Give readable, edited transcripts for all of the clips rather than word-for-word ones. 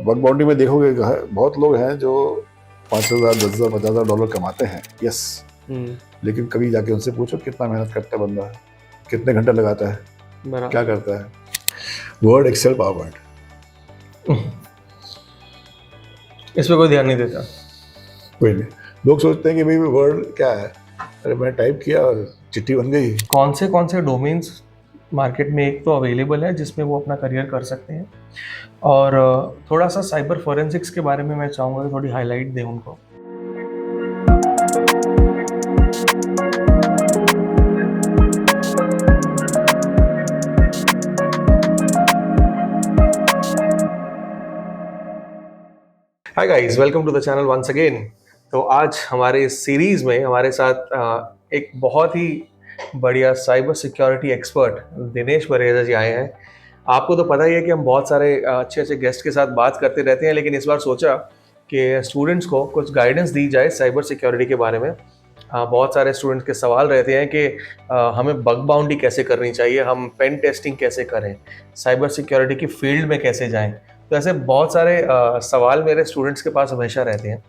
Bug boundary में देखोगे बहुत लोग हैं जो $5,000, $10,000, $50,000 कमाते हैं, यस। लेकिन कभी जाके उनसे पूछो कितना मेहनत करता है बंदा, कितने घंटे लगाता है, क्या करता है। वर्ड, एक्सेल, पावर पॉइंट, इस पे कोई ध्यान नहीं देता। कोई नहीं। लोग सोचते हैं कि भाई वर्ड क्या है, अरे मैं टाइप किया और चिट्ठी बन गई। कौन से डोमेन्स मार्केट में एक तो अवेलेबल है जिसमें वो अपना करियर कर सकते हैं, और थोड़ा सा साइबर फोरेंसिक्स के बारे में मैं चाहूँगा कि थोड़ी हाईलाइट दें उनको। Hi guys, welcome to the channel once again. तो आज हमारे इस सीरीज में हमारे साथ एक बहुत ही बढ़िया साइबर सिक्योरिटी एक्सपर्ट दिनेश वरेजा जी आए हैं। आपको तो पता ही है कि हम बहुत सारे अच्छे अच्छे गेस्ट के साथ बात करते रहते हैं, लेकिन इस बार सोचा कि स्टूडेंट्स को कुछ गाइडेंस दी जाए साइबर सिक्योरिटी के बारे में। बहुत सारे स्टूडेंट्स के सवाल रहते हैं कि हमें बग बाउंडी कैसे करनी चाहिए, हम पेन टेस्टिंग कैसे करें, साइबर सिक्योरिटी की फील्ड में कैसे जाएं। तो ऐसे बहुत सारे सवाल मेरे स्टूडेंट्स के पास हमेशा रहते हैं।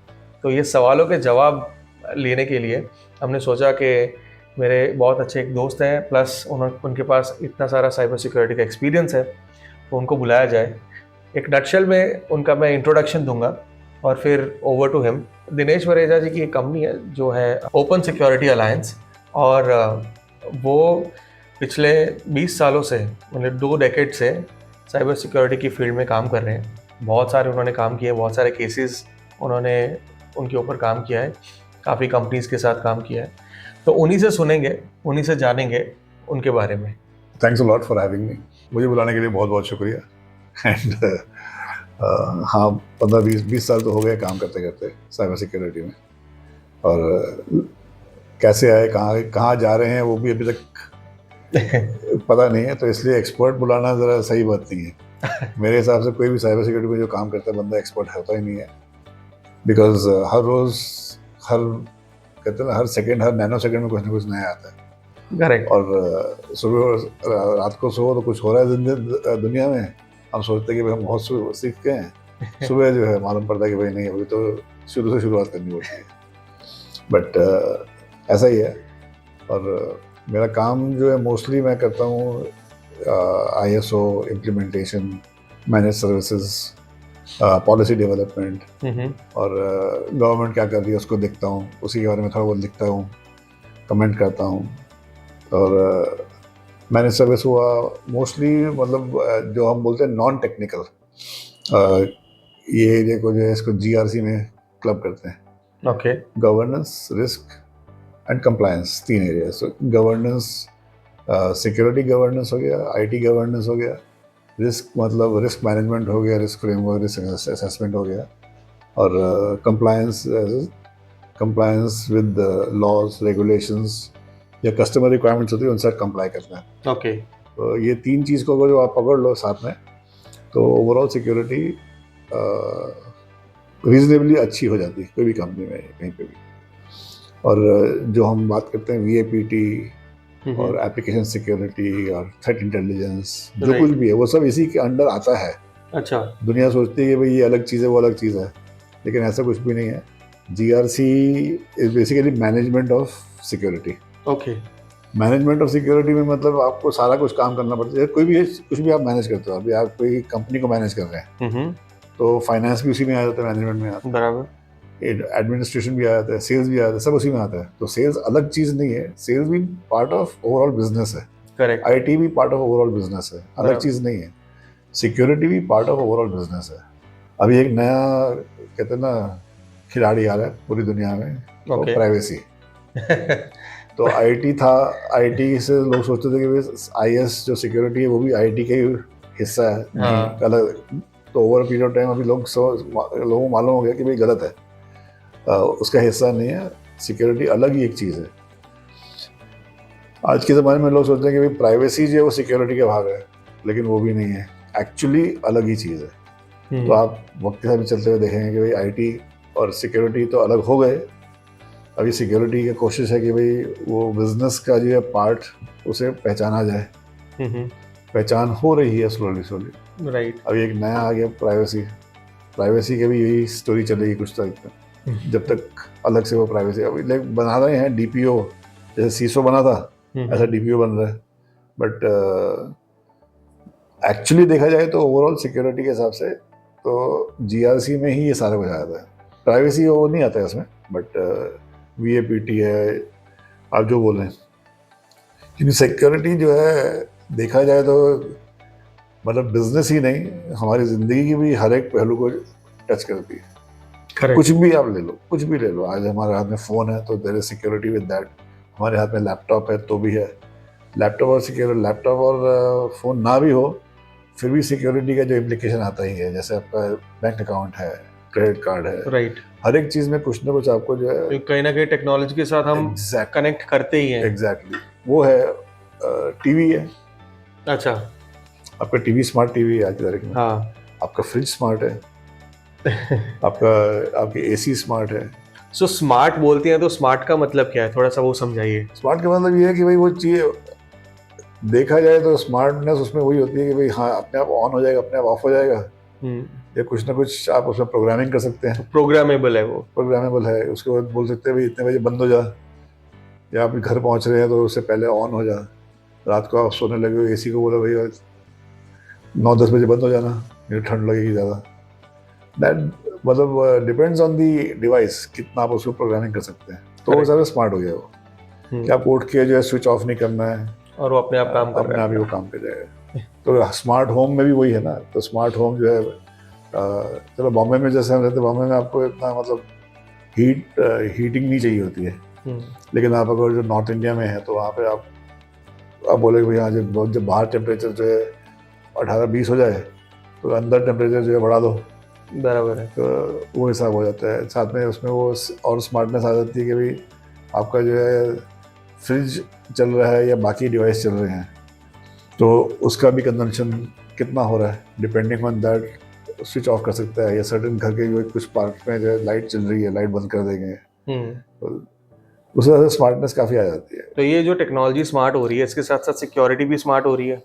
तो ये सवालों के जवाब लेने के लिए हमने सोचा कि मेरे बहुत अच्छे एक दोस्त हैं, प्लस उनके पास इतना सारा साइबर सिक्योरिटी का एक्सपीरियंस है, तो उनको बुलाया जाए। एक नटशेल में उनका मैं इंट्रोडक्शन दूंगा और फिर ओवर टू हिम। दिनेश वरेजा जी की एक कंपनी है जो है ओपन सिक्योरिटी अलायंस, और वो पिछले 20 सालों से, मतलब 2 डेकेड से साइबर सिक्योरिटी की फील्ड में काम कर रहे हैं। बहुत सारे उन्होंने काम किए, बहुत सारे केसेस उन्होंने उनके ऊपर काम किया है, काफ़ी कंपनीज के साथ काम किया है। तो उन्हीं से सुनेंगे, उन्हीं से जानेंगे उनके बारे में। Thanks a lot for having me. मुझे बुलाने के लिए बहुत बहुत शुक्रिया। एंड हाँ, 15-20 साल तो हो गए काम करते करते साइबर सिक्योरिटी में, और कैसे आए, कहाँ जा रहे हैं वो भी अभी तक पता नहीं है। तो इसलिए एक्सपर्ट बुलाना ज़रा सही बात नहीं है। मेरे हिसाब से कोई भी साइबर सिक्योरिटी में जो काम करता है बंदा एक्सपर्ट होता ही नहीं है, बिकॉज हर रोज़, हर कहते हैं ना, हर सेकंड, हर नैनो सेकंड में कुछ ना कुछ नया आता है। करेक्ट। और सुबह रात को सो तो कुछ हो रहा है दुनिया में, हम सोचते हैं कि भाई हम बहुत सीख गए हैं। सुबह जो है मालूम पड़ता है कि भाई नहीं, अभी तो शुरू से शुरुआत करनी पड़ती है। बट ऐसा ही है। और मेरा काम जो है मोस्टली मैं करता हूँ ISO implementation, manage services, policy development, और गवर्नमेंट क्या कर रही है उसको देखता हूँ, उसी के बारे में थोड़ा बहुत लिखता हूँ, कमेंट करता हूँ। और मैनेज सर्विस हुआ मोस्टली, मतलब जो हम बोलते हैं नॉन टेक्निकल, ये एरिया को जो है इसको GRC में क्लब करते हैं। Okay. Governance, risk and compliance, 3 area. Governance, security governance हो गया, IT गवर्नेंस हो गया, रिस्क मतलब रिस्क मैनेजमेंट हो गया, रिस्क फ्रेमवर्क, रिस्क असेसमेंट हो गया, और कंप्लायंस विद लॉज, रेगुलेशंस या कस्टमर रिक्वायरमेंट्स होती है उनसे कंप्लाई करना है। ओके। तो ये 3 चीज़ को अगर जो आप पकड़ लो साथ में, तो ओवरऑल सिक्योरिटी रीजनेबली अच्छी हो जाती है कोई भी कंपनी में, कहीं पे भी। और जो हम बात करते हैं VAPT और एप्लीकेशन सिक्योरिटी और थ्रेट इंटेलिजेंस, जो कुछ भी है वो सब इसी के अंडर आता है। अच्छा। दुनिया सोचती है कि भाई ये अलग चीज़ है, वो अलग चीज़ है, लेकिन ऐसा कुछ भी नहीं है। GRC is basically management of security. Okay. Management of security में मतलब आपको सारा कुछ काम करना पड़ता है। कोई भी कुछ भी आप मैनेज करते हो, अभी आप कोई कंपनी को मैनेज कर रहे हैं तो फाइनेंस भी उसी में आ जाता है, मैनेजमेंट में आता है, बराबर। एडमिनिस्ट्रेशन भी आ जाता है, सेल्स भी आ जाता है, सब उसी में आता है। तो सेल्स अलग चीज़ नहीं है, सेल्स भी पार्ट ऑफ ओवरऑल बिजनेस है। करेक्ट। IT भी पार्ट ऑफ ओवरऑल बिजनेस है, अलग चीज़ नहीं है। सिक्योरिटी भी पार्ट ऑफ ओवरऑल बिजनेस है। अभी एक नया, कहते हैं ना, खिलाड़ी आ रहा है पूरी दुनिया में, वो प्राइवेसी। तो IT था, IT से लोग सोचते थे कि IS जो सिक्योरिटी है वो भी IT का ही हिस्सा है, नहीं अलग। तो ओवर पीरियड ऑफ टाइम अभी लोगों को मालूम हो गया कि भाई गलत है, उसका हिस्सा नहीं है। सिक्योरिटी अलग ही एक चीज़ है। आज के ज़माने में लोग सोचते हैं कि भाई प्राइवेसी जो है वो सिक्योरिटी का भाग है, लेकिन वो भी नहीं है, एक्चुअली अलग ही चीज़ है। तो आप वक्त के साथ चलते हुए देखेंगे कि भाई IT और सिक्योरिटी तो अलग हो गए। अभी सिक्योरिटी की कोशिश है कि भाई वो बिजनेस का जो है पार्ट, उसे पहचाना जाए। पहचान हो रही है स्लोली स्लोली। राइट। अभी एक नया आ गया प्राइवेसी, प्राइवेसी की भी यही स्टोरी चलेगी कुछ तक, जब तक अलग से वो प्राइवेसी अभी लाइक बना रहे हैं डीपीओ, जैसे सीसो बना था ऐसा डीपीओ बन रहा है, बट एक्चुअली देखा जाए तो ओवरऑल सिक्योरिटी के हिसाब से तो जीआरसी में ही ये सारा कुछ आता है, प्राइवेसी वो नहीं आता है इसमें, बट वीएपीटी है, आप जो बोल रहे हैं, क्योंकि सिक्योरिटी जो है देखा जाए तो मतलब बिजनेस ही नहीं, हमारी ज़िंदगी की भी हर एक पहलू को टच करती है। करेक्ट। कुछ भी आप ले लो, कुछ भी ले लो, आज हमारे हाथ में फ़ोन है तो there is security with that, हमारे हाथ में लैपटॉप है तो भी है, लैपटॉप और सिक्योर, लैपटॉप और फ़ोन ना भी हो फिर भी सिक्योरिटी का जो इम्प्लीकेशन आता ही है, जैसे आपका बैंक अकाउंट है, क्रेडिट कार्ड है, राइट। हर एक चीज़ में कुछ ना कुछ आपको जो है कहीं ना कहीं टेक्नोलॉजी के साथ हम कनेक्ट करते ही हैं। एग्जैक्टली वो है। टीवी है, अच्छा। आपका टीवी स्मार्ट टीवी है आज की तारीख में, हाँ। आपका फ्रिज स्मार्ट है, आपकी एसी स्मार्ट है। सो स्मार्ट बोलते हैं तो स्मार्ट का मतलब क्या है, थोड़ा सा वो समझाइए। स्मार्ट का मतलब ये है कि भाई वो चीज़ देखा जाए तो स्मार्टनेस उसमें वही होती है कि भाई हाँ अपने आप ऑन हो जाएगा, अपने आप ऑफ हो जाएगा, या कुछ ना कुछ आप उसमें प्रोग्रामिंग कर सकते हैं, प्रोग्रामेबल है वो। प्रोग्रामेबल है, उसके बाद बोल सकते हैं भाई इतने बजे बंद हो जा, या आप घर पहुंच रहे हैं तो उससे पहले ऑन हो जा, रात को आप सोने लगे हो एसी को बोला भाई 9-10 बजे बंद हो जाना, ये ठंड लगेगी ज़्यादा। दैट मतलब डिपेंड्स ऑन दी डिवाइस कितना आप उसको प्रोग्रामिंग कर सकते हैं, तो वो ज़्यादा स्मार्ट हो गया वो, कि आपको उठ के जो है स्विच ऑफ नहीं करना है और वो अपने आप काम कर अपने आप ही वो काम कर जाएगा। तो स्मार्ट होम में भी वही है ना, तो स्मार्ट होम जो है चलो बॉम्बे में जैसे हम रहते हैं, बॉम्बे में आपको इतना मतलब हीटिंग नहीं चाहिए होती है, लेकिन आप अगर जो नॉर्थ इंडिया में है तो वहाँ पे आप बोले कि भैया जब बाहर टेम्परेचर जो है 18-20 हो जाए तो अंदर टेम्परेचर जो है बढ़ा दो, बराबर है। तो वो हिसाब हो जाता है, साथ में उसमें वो और स्मार्टनेस आ जाती है कि भाई आपका जो है फ्रिज चल रहा है या बाकी डिवाइस चल रहे हैं तो उसका भी कंजम्पशन कितना हो रहा है, depending on that switch off कर सकता है, या सर्टेन घर के जो कुछ पार्ट में जो है लाइट चल रही है लाइट बंद कर देंगे, तो उस वजह से स्मार्टनेस काफ़ी आ जाती है। तो ये जो टेक्नोलॉजी स्मार्ट हो रही है इसके साथ साथ सिक्योरिटी भी स्मार्ट हो रही है।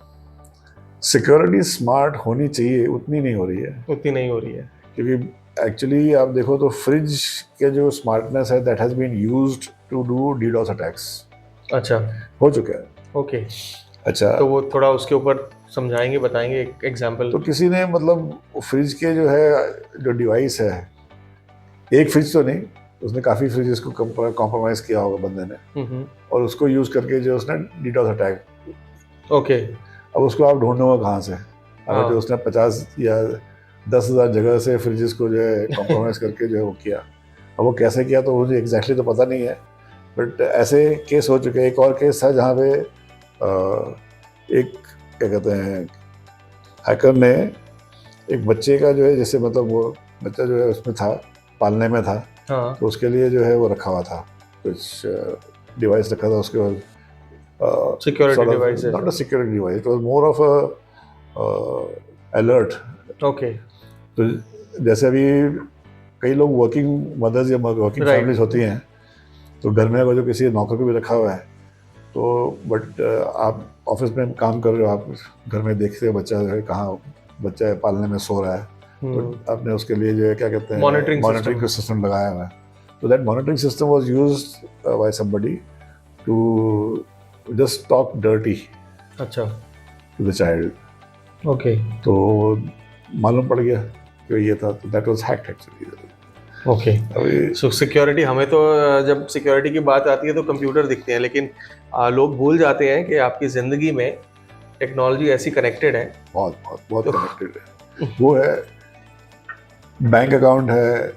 सिक्योरिटी स्मार्ट होनी चाहिए, उतनी नहीं हो रही है, उतनी नहीं हो रही है, क्योंकि एक्चुअली आप देखो तो फ्रिज के जो स्मार्टनेस है that has been used to do DDoS attacks. अच्छा। हो चुका है। ओके। अच्छा, तो वो थोड़ा उसके ऊपर समझाएंगे, बताएंगे एक एग्जांपल। तो किसी ने मतलब फ्रिज के जो है जो डिवाइस है, एक फ्रिज तो नहीं, उसने काफ़ी फ्रिजेस को कॉम्प्रोमाइज़ किया होगा बंदे ने, और उसको यूज़ करके जो उसने डीडॉस अटैक। ओके। अब उसको आप ढूंढोगे कहाँ से, अगर जो उसने 50 या 10,000 जगह से फ्रिजेस को जो है कॉम्प्रोमाइज़ करके जो है वो किया, अब वो कैसे किया तो मुझे एग्जैक्टली तो पता नहीं है, बट ऐसे केस हो चुके हैं। एक और केस था जहाँ पे एक क्या कहते हैं हैकर ने एक बच्चे का जो है, जैसे मतलब वो बच्चा जो है उसमें था, पालने में था, हाँ। तो उसके लिए जो है वो रखा हुआ था कुछ डिवाइस रखा था उसके बाद, security device, not a security device, it was more of a alert. Okay. तो जैसे अभी कई लोग वर्किंग मदर्स या वर्किंग फैमिलीज होती हैं, तो घर में अगर जो किसी नौकर को भी रखा हुआ है तो बट आप ऑफिस में काम कर रहे हो, आप घर में देखते हो बच्चा जो है कहाँ बच्चा पालने में सो रहा है, तो आपने उसके लिए जो है क्या कहते हैं मॉनिटरिंग का सिस्टम लगाया हुआ है, तो that monitoring system was used by somebody to just talk dirty अच्छा टू द चाइल्ड। ओके। तो मालूम पड़ गया कि ये था, तो that was hacked actually. Okay. So security, हमें तो जब सिक्योरिटी की बात आती है तो कंप्यूटर दिखते हैं, लेकिन लोग भूल जाते हैं कि आपकी ज़िंदगी में टेक्नोलॉजी ऐसी कनेक्टेड है, बहुत बहुत बहुत कनेक्टेड है। वो है बैंक अकाउंट है,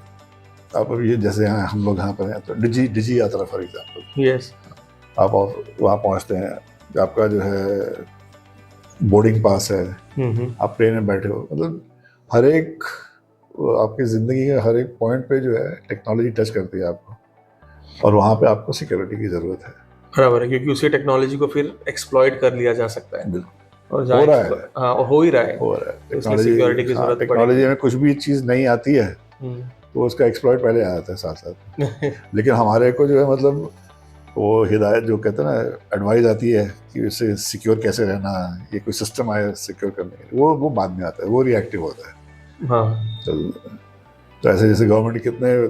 आप अभी ये जैसे यहाँ हम लोग यहाँ पर हैं तो डिजी यात्रा फॉर एग्जाम्पल, यस, आप वहाँ पहुँचते हैं, आपका जो है बोर्डिंग पास है, आप ट्रेन में बैठे हो, मतलब हर एक आपकी ज़िंदगी के हर एक पॉइंट पे जो है टेक्नोलॉजी टच करती है आपको, और वहाँ पे आपको सिक्योरिटी की ज़रूरत है। बराबर है, क्योंकि उसी टेक्नोलॉजी को फिर एक्सप्लॉइट कर लिया जा सकता है। बिल्कुल, और हो रहा है, हाँ, और हो ही रहा है, हो रहा है। सिक्योरिटी की ज़रूरत टेक्नोलॉजी में कुछ भी चीज़ नहीं आती है तो उसका एक्सप्लॉइट पहले आ जाता है साथ साथ। लेकिन हमारे को जो है मतलब वो हिदायत जो कहते हैं ना, एडवाइस आती है कि इससे सिक्योर कैसे रहना, ये कोई सिस्टम आया सिक्योर करने के लिए, वो बाद में आता है, वो रिएक्टिव होता है। हाँ तो ऐसे जैसे गवर्नमेंट के कितने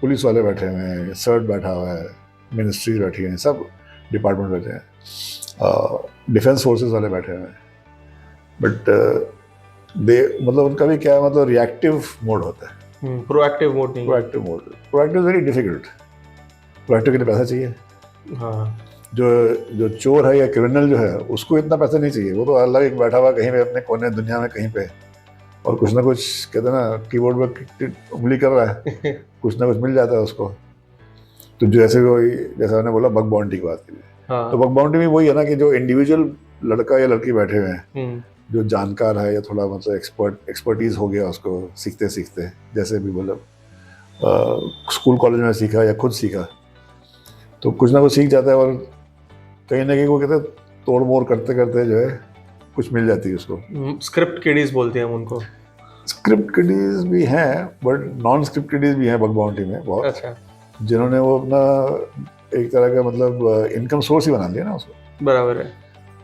पुलिस वाले बैठे हुए हैं, सर्ट बैठा हुआ है, मिनिस्ट्री बैठी हैं, सब डिपार्टमेंट बैठे हैं, डिफेंस फोर्सेस वाले बैठे हुए हैं, बट दे मतलब उनका भी क्या है, मतलब रिएक्टिव मोड होता है, प्रोएक्टिव मोड नहीं। Proactive very difficult. प्रोएक्टिव के लिए पैसा चाहिए। हाँ जो जो चोर है या क्रिमिनल जो है उसको इतना पैसा नहीं चाहिए, वो तो अलग एक बैठा हुआ कहीं पे अपने कोने दुनिया में कहीं पे, और कुछ ना कुछ कहते हैं ना कीबोर्ड में उंगली कर रहा है, कुछ ना कुछ मिल जाता है उसको। तो जैसे वही जैसा मैंने बोला बग बाउंटी की बात की, हाँ तो बग बाउंटी में वही है ना कि जो इंडिविजुअल लड़का या लड़की बैठे हुए हैं, जो जानकार है या थोड़ा मतलब एक्सपर्टीज हो गया उसको सीखते सीखते, जैसे भी मतलब स्कूल कॉलेज में सीखा या खुद सीखा, तो कुछ ना कुछ सीख जाता है, और कहीं ना कहीं वो कहते हैं तोड़ मोड़ करते करते जो है कुछ मिल जाती है उसको। स्क्रिप्ट किडीज बोलते हैं हम उनको। स्क्रिप्ट किडीज भी हैं, बट नॉन स्क्रिप्ट किडीज भी हैं बग बाउंटी में बहुत, अच्छा जिन्होंने वो अपना एक तरह का मतलब इनकम सोर्स ही बना लिया ना उसको। बराबर है।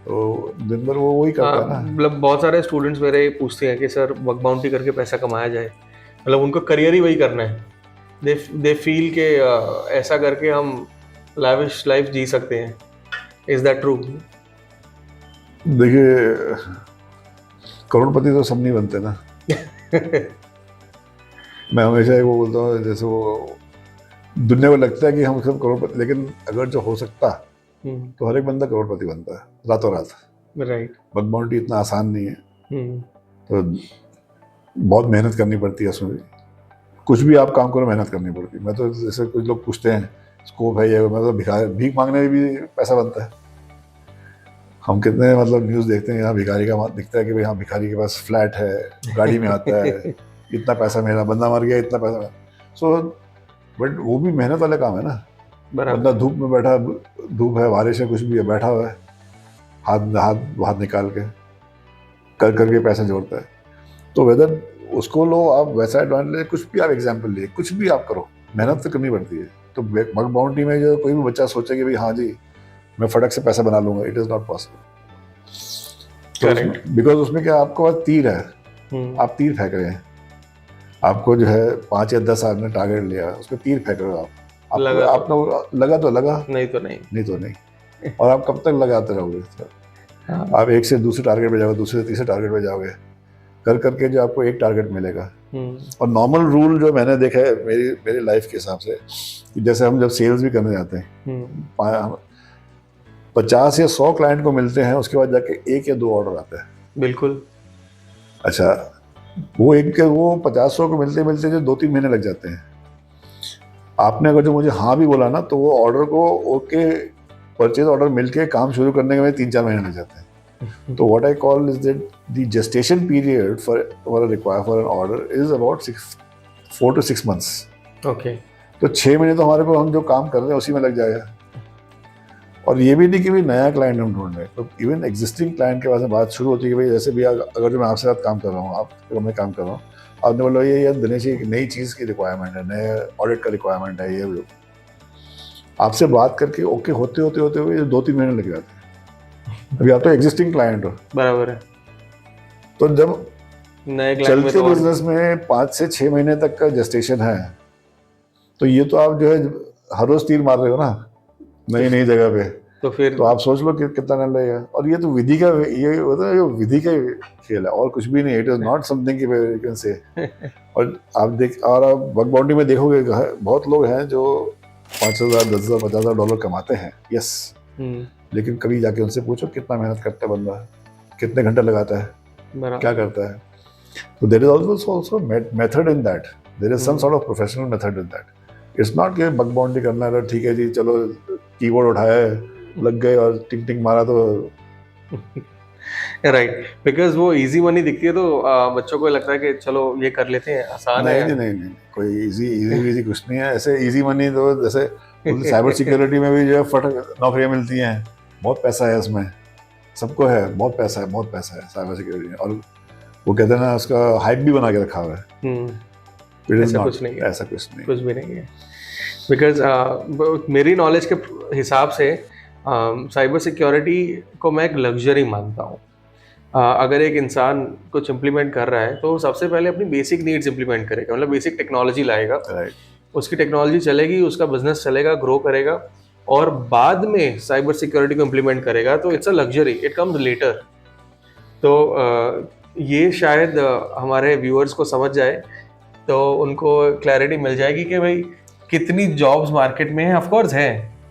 तो दिन भर वो वही करता है ना। मतलब बहुत सारे स्टूडेंट्स मेरे पूछते हैं कि सर बग बाउंटी करके पैसा कमाया जाए, मतलब उनको करियर ही वही करना है। दे फील के ऐसा करके हम लाविश लाइफ जी सकते हैं। Is that true? देखिए करोड़पति तो सब नहीं बनते ना। मैं हमेशा ही वो बोलता हूँ, जैसे वो दुनिया को लगता है कि हम सब करोड़पति, लेकिन अगर जो हो सकता तो हर एक बंदा करोड़पति बनता है रातों रात। राइट। बग बाउंटी इतना आसान नहीं है, तो बहुत मेहनत करनी पड़ती है उसमें भी। कुछ भी आप काम करो मेहनत करनी पड़ती है। मैं तो जैसे कुछ लोग पूछते हैं स्कोप है ये, मतलब भीख मांगने में भी पैसा बनता है। हम कितने मतलब न्यूज़ देखते हैं, यहाँ भिखारी का दिखता है कि भाई हाँ भिखारी के पास फ्लैट है, गाड़ी में आता है, इतना पैसा मेरा, बंदा मर गया इतना पैसा मेरा। सो बट वो भी मेहनत वाला काम है ना। बंदा धूप में बैठा, धूप है बारिश है कुछ भी है, बैठा हुआ है, हाथ हाथ हाथ निकाल के कर करके पैसा जोड़ता है। तो वेदर उसको लो आप वैसा एडवांटेज ले, कुछ भी आप एग्जाम्पल लिए, कुछ भी आप करो, मेहनत तो करनी पड़ती है। तो बग बाउंटी में जो कोई भी बच्चा सोचे कि भाई हाँ जी मैं फटक से पैसा बना लूंगा, it is not possible. Because उसमें क्या आपको पास तीर है, आप तीर फेंक रहे हैं, आपको जो है 5 या 10 आदमी ने टारगेट लिया, उसमें तीर फेंक रहे हो आप लगा तो लगा, नहीं तो नहीं। और आप कब तक लगाते रहोगे? आप एक से दूसरे टारगेट पे जाओगे, दूसरे से तीसरे टारगेट पे जाओगे, कर करके जो आपको एक टारगेट मिलेगा। और नॉर्मल रूल जो मैंने देखा है मेरी लाइफ के हिसाब से, जैसे हम जब सेल्स भी करने जाते हैं, 50 या 100 क्लाइंट को मिलते हैं, उसके बाद जाके 1 या 2 ऑर्डर आते हैं। बिल्कुल। अच्छा, वो 50-100 को मिलते मिलते जो 2-3 महीने लग जाते हैं। आपने अगर जो मुझे हाँ भी बोला ना, तो वो ऑर्डर को ओके परचेज ऑर्डर मिलके काम शुरू करने के में 3-4 महीने लग जाते हैं। तो what I call is that the gestation period for an order is about 4 to 6 months. Okay. तो 6 महीने तो हमारे को हम जो काम कर रहे हैं उसी में लग जाएगा। और ये भी नहीं कि भाई नया क्लाइंट हम ढूंढ रहे हैं, तो इवन एग्जिस्टिंग क्लाइंट के पास बात शुरू होती है कि भाई जैसे भी अगर जो मैं आपसे साथ काम कर रहा हूँ, आप मैं काम कर रहा हूँ, आपने बोला ये दिनेश एक नई चीज़ की रिक्वायरमेंट है, नए ऑडिट का रिक्वायरमेंट है, ये आपसे बात करके ओके होते हुए 2-3 महीने लग जाते हैं। अभी आप तो एग्जिस्टिंग क्लाइंट हो, बराबर है। तो जब नए चलते बिजनेस में 5 से 6 महीने तक का जेस्टेशन है, तो ये तो आप जो है हर रोज तीर मार रहे हो ना नई जगह पे। तो आप सोच लो कि कितना टाइम लगेगा। और ये तो विधि का ये होता है, विधि का खेल है और कुछ भी नहीं। इट इज नॉट समथिंग कि यू कैन से। और आप बग बाउंटी में देखोगे बहुत लोग हैं जो 5,000, 10,000, 50,000 डॉलर कमाते हैं, यस, लेकिन कभी जाके उनसे पूछो कितना मेहनत करता है बंदा, कितने घंटे लगाता है, क्या करता है। तो there is also method in that, there is some sort of professional method in that. It's not कि बग बाउंटी करना है ठीक है जी चलो कीबोर्ड उठाया लग गए और टिंग टिंग मारा तो राइट। बिकॉज वो इजी मनी दिखती है तो बच्चों को लगता है कि चलो ये कर लेते हैं, आसान है। नहीं, कोई इजी कुछ नहीं है। ऐसे इजी मनी तो जैसे साइबर सिक्योरिटी में भी जो है फटक नौकरियां मिलती हैं, बहुत पैसा है उसमें, सबको है, बहुत पैसा है साइबर सिक्योरिटी में। और वो कहते हैं ना उसका हाइप भी बना के रखा हुआ है। ऐसा कुछ भी नहीं है। बिकॉज मेरी नॉलेज के हिसाब से साइबर सिक्योरिटी को मैं एक लग्जरी मानता हूँ। अगर एक इंसान कुछ इम्प्लीमेंट कर रहा है तो वो सबसे पहले अपनी बेसिक नीड्स इम्प्लीमेंट करेगा, मतलब बेसिक टेक्नोलॉजी लाएगा, राइट। उसकी टेक्नोलॉजी चलेगी, उसका बिजनेस चलेगा, ग्रो करेगा, और बाद में साइबर सिक्योरिटी को इम्प्लीमेंट करेगा, तो it's a luxury, it comes later. तो ये शायद हमारे व्यूअर्स को समझ जाए तो उनको क्लैरिटी मिल जाएगी कि भाई कितनी जॉब्स मार्केट में है। ऑफ कोर्स है,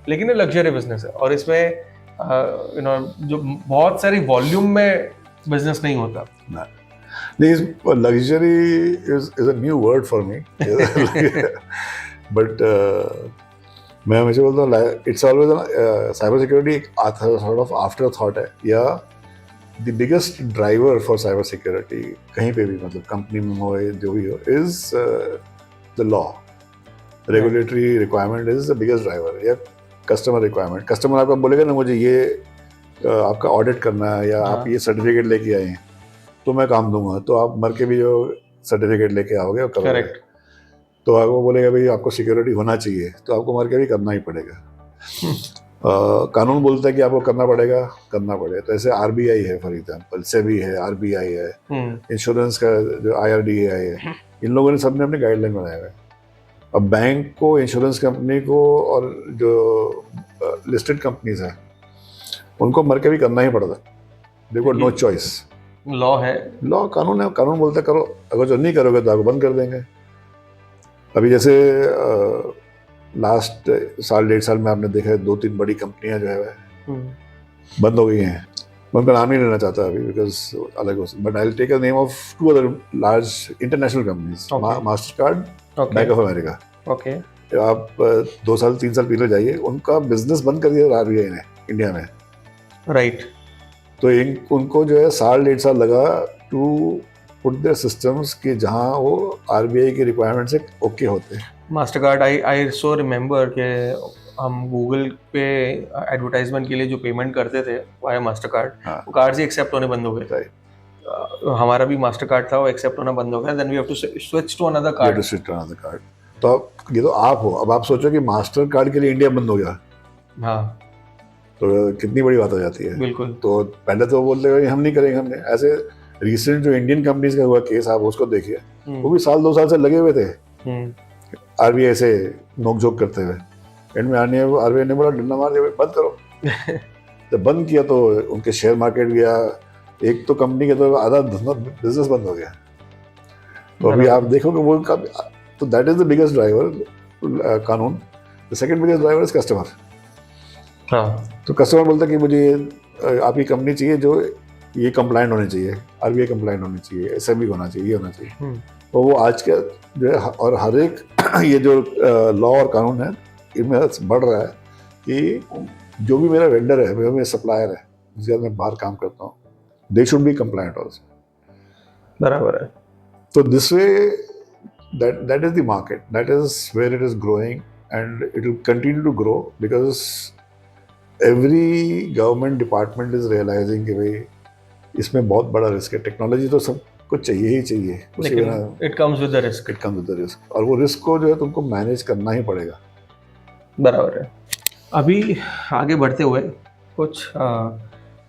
लेकिन ये लग्जरी बिजनेस है, और इसमें जो बहुत सारी वॉल्यूम में बिजनेस नहीं होता। This luxury is a new word for me. But मैं हमेशा बोलता हूँ इट्स ऑलवेज साइबर सिक्योरिटी एक सॉर्ट ऑफ आफ्टर थॉट है, या the biggest driver for cyber security कहीं पे भी, मतलब कंपनी में हो या जो भी हो, is the law. Regulatory requirement is the biggest driver, या कस्टमर रिक्वायरमेंट। कस्टमर आपका बोलेगा ना मुझे ये आपका ऑडिट करना है, या आप ये सर्टिफिकेट लेके आए हैं तो मैं काम दूंगा, तो आप मर के भी जो सर्टिफिकेट लेके आओगे और करोगे। करेक्ट। तो आपको बोलेगा भाई आपको सिक्योरिटी होना चाहिए, तो आपको मर के भी करना ही पड़ेगा। कानून बोलता है कि आपको करना पड़ेगा। तो ऐसे आरबीआई है फॉर एग्जांपल, सेबी है, आरबीआई है, इंश्योरेंस का जो IRDAI है, इन लोगों ने सबने अपने गाइडलाइन बनाए हुए हैं। अब बैंक को, इंश्योरेंस कंपनी को, और जो लिस्टेड कंपनीज हैं उनको मर के भी करना ही पड़ता है। देखो, नो चॉइस, लॉ है, लॉ, कानून है। कानून बोलते करो, अगर जो नहीं करोगे तो आपको बंद कर देंगे। अभी जैसे लास्ट साल 1.5 साल में आपने देखा है 2-3 बड़ी कंपनियां जो है बंद हो गई हैं। मैं उनका नाम नहीं लेना चाहता अभी बिकॉज अलग हो, but I will take the name of 2 other large international companies, Mastercard, bank of America. Okay. आप 2 साल 3 साल पहले जाइए, उनका बिजनेस बंद कर दिया आरबीआई ने इंडिया में। राइट। तो उनको जो है 1.5 साल लगा टू पुट देयर सिस्टम्स कि जहां वो आरबीआई की रिक्वायरमेंट से ओके होते हैं। मास्टरकार्ड, आई सो रिमेम्बर कि हम गूगल पे एडवर्टाइजमेंट के लिए जो पेमेंट करते थे वाया मास्टरकार्ड, वो कार्ड ही एक्सेप्ट होने बंद हो गए थे। हमारा भी मास्टरकार्ड था, वो एक्सेप्ट होना बंद हो गया, then we have to switch to another card. तो ये तो आप हो, अब आप सोचो कि मास्टर कार्ड के लिए इंडिया बंद हो गया। हाँ, तो कितनी बड़ी बात हो जाती है। बिल्कुल। तो पहले तो बोलते हैं हम नहीं करेंगे, हमने ऐसे रिसेंट जो इंडियन कंपनीज का हुआ केस, आप उसको देखिए, वो भी 1-2 साल से लगे हुए थे आरबीआई से नोकझोंक करते हुए। एंड में आरबीआई ने बोला डंडा मार दिया, बंद करो। जब बंद किया तो उनके शेयर मार्केट गया, एक तो कंपनी का तो आधा बिजनेस बंद हो गया। तो अभी आप देखोगे वो तो that is the biggest driver, कानून। The second biggest driver is customer. हाँ, तो कस्टमर बोलता है कि मुझे आपकी कंपनी चाहिए जो ये कंप्लाइंट होनी चाहिए, आरबीआई कंप्लाइंट होनी चाहिए, एसएमई होना चाहिए, ये होना चाहिए। तो वो आज के जो है, और हर एक ये जो लॉ और कानून है इनमें बढ़ रहा है कि जो भी मेरा वेंडर है, मेरा सप्लायर है, जिसके साथ मैं बाहर काम करता हूँ, they should be complaint also. बराबर है। तो this way that is the market, that is where it is growing, and it will continue to grow because every government department is realizing कि भाई इसमें बहुत बड़ा रिस्क है। टेक्नोलॉजी तो सबको चाहिए ही चाहिए, लेकिन it comes with the risk. और वो रिस्क को जो है तुमको मैनेज करना ही पड़ेगा। बराबर है। अभी आगे बढ़ते हुए कुछ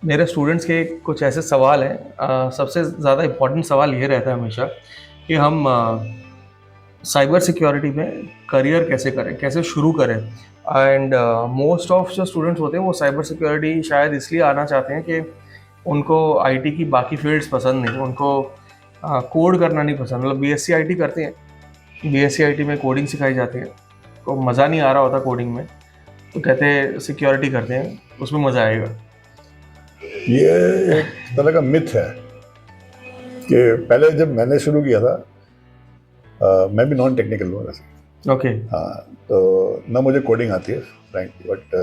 मेरे स्टूडेंट्स के कुछ ऐसे सवाल हैं। सबसे ज़्यादा इम्पोर्टेंट सवाल ये रहता है हमेशा कि हम साइबर सिक्योरिटी में करियर कैसे करें, कैसे शुरू करें। एंड मोस्ट ऑफ जो स्टूडेंट्स होते हैं वो साइबर सिक्योरिटी शायद इसलिए आना चाहते हैं कि उनको आईटी की बाकी फील्ड्स पसंद नहीं, उनको कोड करना नहीं पसंद। मतलब बीएससी आईटी करते हैं, बीएससी आईटी में कोडिंग सिखाई जाती है, तो मज़ा नहीं आ रहा होता कोडिंग में, तो कहते हैं सिक्योरिटी करते हैं, उसमें मज़ा आएगा। ये एक तरह का मिथ है कि पहले जब मैंने शुरू किया था, मैं भी नॉन टेक्निकल हूँ वैसे। ओके। हाँ, तो ना मुझे कोडिंग आती है frankly, but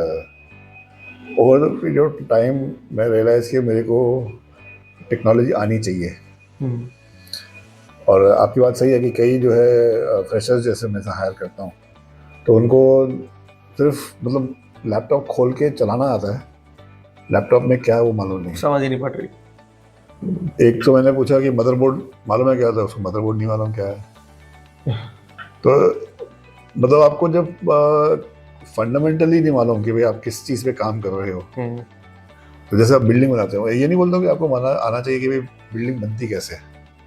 over the period of time मैं रियलाइज़ किया मेरे को टेक्नोलॉजी आनी चाहिए। और आपकी बात सही है कि कई जो है फ्रेशर्स जैसे मैं हायर करता हूँ, तो उनको सिर्फ मतलब लैपटॉप खोल के चलाना आता है, लैपटॉप में क्या है वो मालूम नहीं, समझ ही नहीं पड़ रही। एक तो मैंने पूछा कि मदरबोर्ड मालूम है क्या था, उसको मदरबोर्ड नहीं मालूम क्या है। तो मतलब आपको जब फंडामेंटली नहीं मालूम कि भाई आप किस चीज़ पे काम कर रहे हो, तो जैसे आप बिल्डिंग बनाते हो, ये नहीं बोलता हूँ कि आपको आना चाहिए कि भाई बिल्डिंग बनती कैसे है,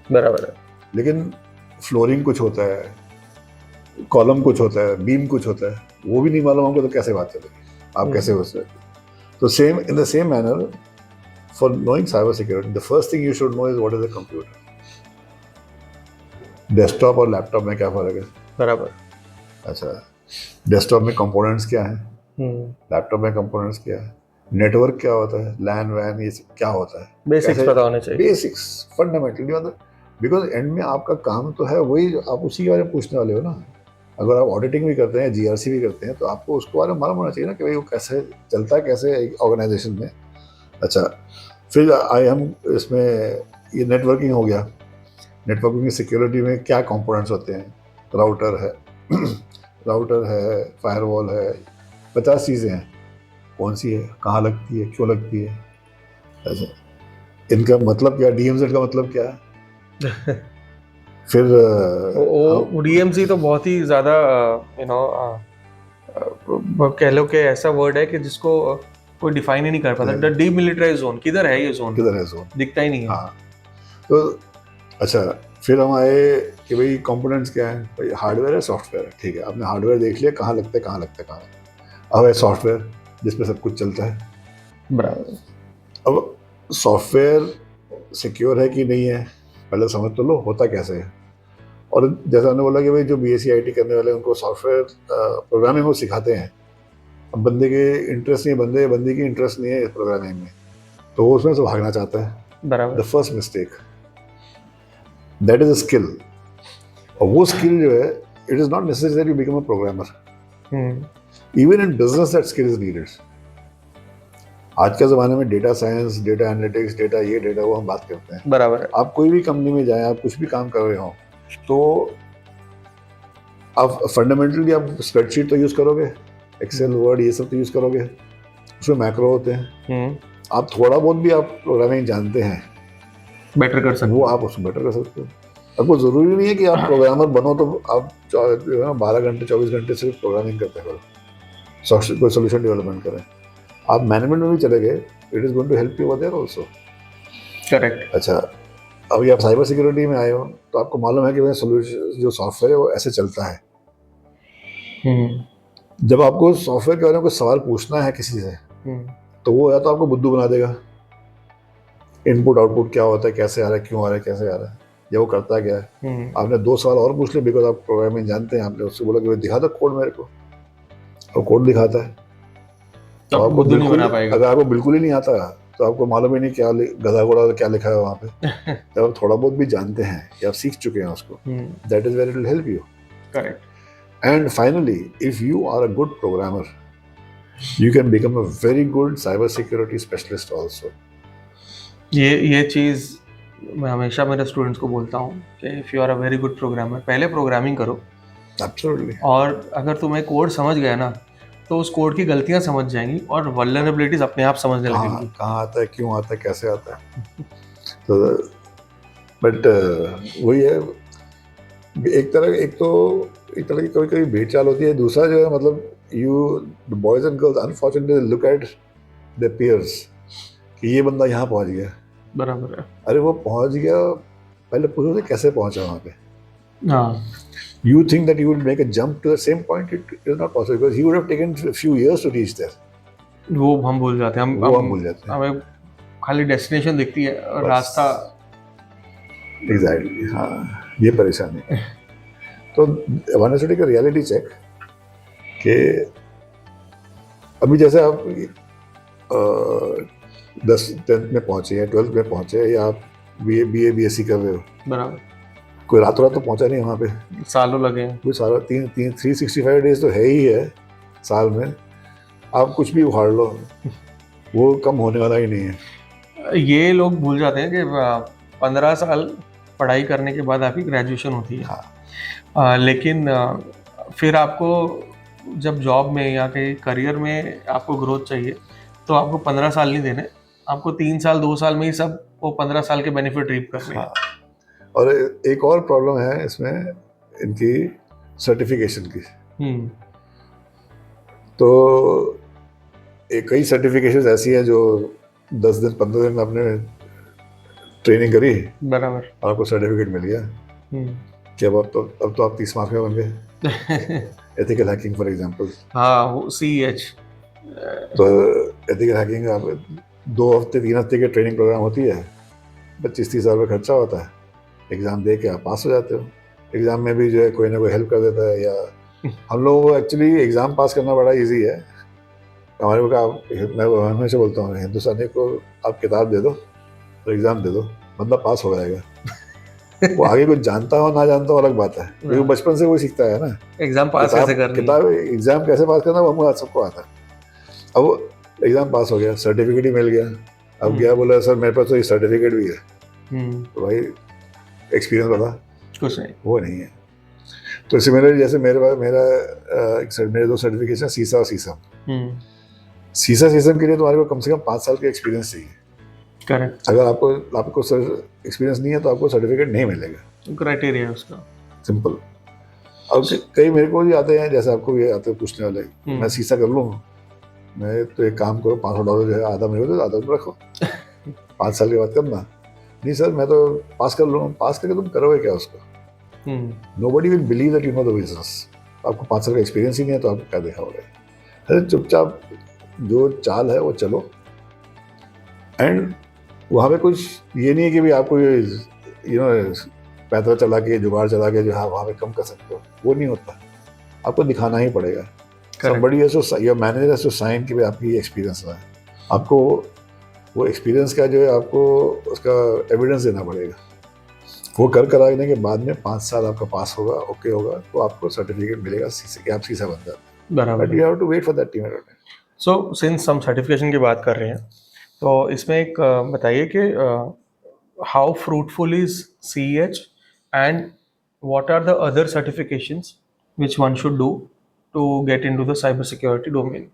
बराबर है। लेकिन फ्लोरिंग कुछ होता है, कॉलम कुछ होता है, बीम कुछ होता है, वो भी नहीं मालूम हमको तो कैसे बात चलेगी, आप कैसे हो सकते। तो same in the same manner for knowing cyber security, the first thing you should know is what is a computer. Desktop और लैपटॉप में क्या फर्क है? बराबर। अच्छा, डेस्कटॉप में कंपोनेंट्स क्या है, हम्म। लैपटॉप में कंपोनेंट्स क्या है, नेटवर्क क्या होता है, लैन वैन, ये सब क्या होता है, बेसिक्स कैसे, पता होने चाहिए। बेसिक्स फंडामेंटली, मतलब बिकॉज एंड में आपका काम तो है वही, आप उसी के बारे में पूछने वाले हो ना। अगर आप ऑडिटिंग भी करते हैं, जीआरसी भी करते हैं, तो आपको उसके बारे में मालूम होना चाहिए ना कि भाई वो कैसे चलता है, कैसे ऑर्गेनाइजेशन में। अच्छा, फिर आए हम इसमें, ये नेटवर्किंग हो गया। नेटवर्किंग की सिक्योरिटी में क्या कंपोनेंट्स होते हैं? राउटर है राउटर है, फायरवॉल है, 50 चीज़ें हैं। कौन सी है, कहाँ लगती है, क्यों लगती है, अच्छा, इनका मतलब क्या, डीएमजेड का मतलब क्या है। फिर वो डीएमसी तो बहुत ही ज़्यादा यू नो कह लो कि ऐसा वर्ड है कि जिसको कोई डिफाइन ही नहीं कर पाता। डीमिलिटराइज जोन किधर है, ये जोन किधर है जोन, दिखता ही नहीं है। हाँ। तो अच्छा, फिर हम आए कि भाई कंपोनेंट्स क्या है, भाई हार्डवेयर है, सॉफ्टवेयर है, ठीक है, आपने हार्डवेयर देख लिया, कहाँ लगता है, कहाँ लगता है, कहाँ लगता है। अब है सॉफ्टवेयर जिसपे सब कुछ चलता है। बराबर। अब सॉफ्टवेयर सिक्योर है कि नहीं है, पहले समझ तो लो होता कैसे है। और जैसा हमने बोला कि भाई जो बीएससी आईटी करने वाले हैं उनको सॉफ्टवेयर प्रोग्रामिंग वो सिखाते हैं। अब बंदे के इंटरेस्ट नहीं है, बंदे की इंटरेस्ट नहीं है इस प्रोग्रामिंग में, तो वो उसमें से भागना चाहता है। बराबर। The first mistake, that is a skill. और वो स्किल जो है, it is not necessary to become a programmer. Even in business that skill is needed. आज के ज़माने में data science, data analytics, data ये डेटा वो हम बात करते हैं। बराबर है। आप कोई भी कंपनी में जाएं, आप कुछ भी काम कर रहे हो, तो आप फंडामेंटली आप स्प्रेडशीट तो यूज़ करोगे, एक्सेल, वर्ड, ये सब तो यूज़ करोगे, उसमें मैक्रो होते हैं। आप थोड़ा बहुत भी आप प्रोग्रामिंग जानते हैं, बेटर कर सकते वो हो। आप उसमें बेटर कर सकते हो। आपको ज़रूरी नहीं है कि आप प्रोग्रामर बनो तो आप 12 घंटे 24 घंटे सिर्फ प्रोग्रामिंग करते करो, कोई सोल्यूशन डेवलपमेंट करें। आप मैनेजमेंट में भी चले गए, it is going to help you over there also. Correct. अच्छा, अभी आप साइबर सिक्योरिटी में आए हो, तो आपको मालूम है कि वह सोल्यूशन जो सॉफ्टवेयर है वो ऐसे चलता है। जब आपको सॉफ्टवेयर के बारे में कुछ सवाल पूछना है किसी से, तो वो या तो आपको बुद्धू बना देगा, इनपुट आउटपुट क्या होता है, कैसे आ रहा है, क्यों आ रहा है, कैसे आ रहा है, या वो करता क्या है। आपने 2 सवाल और पूछ लिया, बिकॉज आप प्रोग्रामिंग जानते हैं, आपने उससे बोला कि भाई दिखा दो कोड मेरे को, और कोड दिखाता है। तो आपको बुद्धू नहीं बिल्कुल, बना पाएगा। अगर आपको बिल्कुल ही नहीं आता तो आपको मालूम ही नहीं क्या गधा घोड़ा क्या लिखा है वहाँ पे। जब आप थोड़ा बहुत भी जानते हैं या आप सीख चुके हैं उसको, that is where it will help you. Correct. And finally, if you are a good programmer, you can become a very good cyber security specialist also. ये चीज़ मैं हमेशा मेरे स्टूडेंट्स को बोलता हूँ कि if you are a very good programmer, पहले programming करो, Absolutely. और अगर तुम्हें कोड समझ गया ना, तो उस कोड की गलतियाँ समझ जाएंगी और वल्नरेबिलिटीज अपने आप समझने लगेंगी। कहाँ आता है, क्यों आता है, कैसे आता है। तो बट वही है, एक तरह की कभी कभी भेड़ चाल होती है। दूसरा जो है, मतलब you boys and girls unfortunately look at the peers कि ये बंदा यहाँ पहुँच गया। बराबर है। अरे वो पहुँच गया, पहले पूछो से कैसे पहुँचा वहाँ पे। हाँ। You think that you would make a jump to the same point? It is not possible because he would have taken a few years to reach there. वो हम भूल जाते हैं, वो हम भूल जाते हैं। हमें खाली डेस्टिनेशन दिखती है और बस। रास्ता। एग्जैक्टली, हाँ, ये परेशानी है। तो one has to take a reality check कि अभी जैसे आप 10th में पहुंचे या 12th में पहुंचे, या आप BA BSc कर रहे हो, बराबर। कोई रातों रात तो पहुंचा नहीं वहाँ पे, सालों लगे हैं। कोई सारा 365 डेज तो है ही है साल में। आप कुछ भी उखाड़ लो, वो कम होने वाला ही नहीं है। ये लोग भूल जाते हैं कि 15 साल पढ़ाई करने के बाद आपकी ग्रेजुएशन होती है। हाँ। लेकिन फिर आपको जब जॉब में या कहीं करियर में आपको ग्रोथ चाहिए, तो आपको 15 साल नहीं देने, आपको 3 साल 2 साल में ही सब वो 15 साल के बेनिफिट रीप करने हैं। हाँ। और एक और प्रॉब्लम है इसमें, इनकी सर्टिफिकेशन की। तो कई सर्टिफिकेशन ऐसी हैं जो 10 दिन 15 दिन आपने ट्रेनिंग करी बराबर। और आपको सर्टिफिकेट मिल गया कि अब तो आप 30 मार्क्स में बन गए। Ethical hacking for example. हाँ, वो CEH। तो एथिकल हैकिंग आप 2 हफ्ते 3 हफ्ते की ट्रेनिंग प्रोग्राम होती है, 25-30 हज़ार रुपये खर्चा होता है, एग्ज़ाम दे के आप पास हो जाते हो। एग्ज़ाम में भी जो है कोई ना कोई हेल्प कर देता है, या हम लोगों को एक्चुअली एग्ज़ाम पास करना बड़ा ईजी है। हमारे को मैं हमेशा बोलता हूँ हिंदुस्तानी को आप किताब दे दो और एग्ज़ाम दे दो, बंदा पास हो जाएगा। वो आगे कुछ जानता हो ना जानता हो अलग बात है, क्योंकि बचपन से वो सीखता है ना एग्जाम पास कैसे करनी है। किताब एग्ज़ाम कैसे पास करना वो हमको सबको आता है। अब वो एग्ज़ाम पास हो गया, सर्टिफिकेट ही मिल गया। अब गया बोला सर मेरे पास तो ये सर्टिफिकेट भी है। तो भाई एक्सपीरियंस बता, कुछ नहीं। वो नहीं है। तो सिमिलरली जैसे मेरे 2 सर्टिफिकेशन सीसा और सीसम। सीसम के लिए तुम्हारे को कम से कम 5 साल का एक्सपीरियंस चाहिए। करेक्ट। अगर आपको एक्सपीरियंस नहीं है तो आपको सर्टिफिकेट नहीं मिलेगा। क्राइटेरिया है उसका, सिंपल। अब कई मेरे को भी आते हैं, जैसे आपको भी आते हैं पूछने वाले, मैं सीसा कर लूँ, मैं तो एक काम करो $500 जो है आधा मेरे को दो, आधा तुम रखो, 5 साल के बाद करना। नहीं सर मैं तो पास कर लूँ। पास करके तुम करोगे क्या उसको? Nobody will believe that you know the business. आपको 5 साल का एक्सपीरियंस ही नहीं है तो आप क्या दिखाओगे? अरे चुपचाप जो चाल है वो चलो। एंड वहाँ पे कुछ ये नहीं है कि भी आपको पैदल चला के जुगाड़ चला के जो हाँ वहाँ पे कम कर सकते हो, वो नहीं होता। आपको दिखाना ही पड़ेगा। somebody has to, your manager has to sign कि भाई आपकी एक्सपीरियंस है। आपको वो एक्सपीरियंस का जो है आपको उसका एविडेंस देना पड़ेगा। वो कराने के बाद में 5 साल आपका पास होगा, ओके होगा, तो आपको सर्टिफिकेट मिलेगा सीसे कि आप सीसा बन जाते। बराबर। But you have to wait for that team. So since हम सर्टिफिकेशन की बात कर रहे हैं, तो इसमें एक बताइए कि how fruitful is CEH and what are the other certifications which one should do to get into the cyber security domain?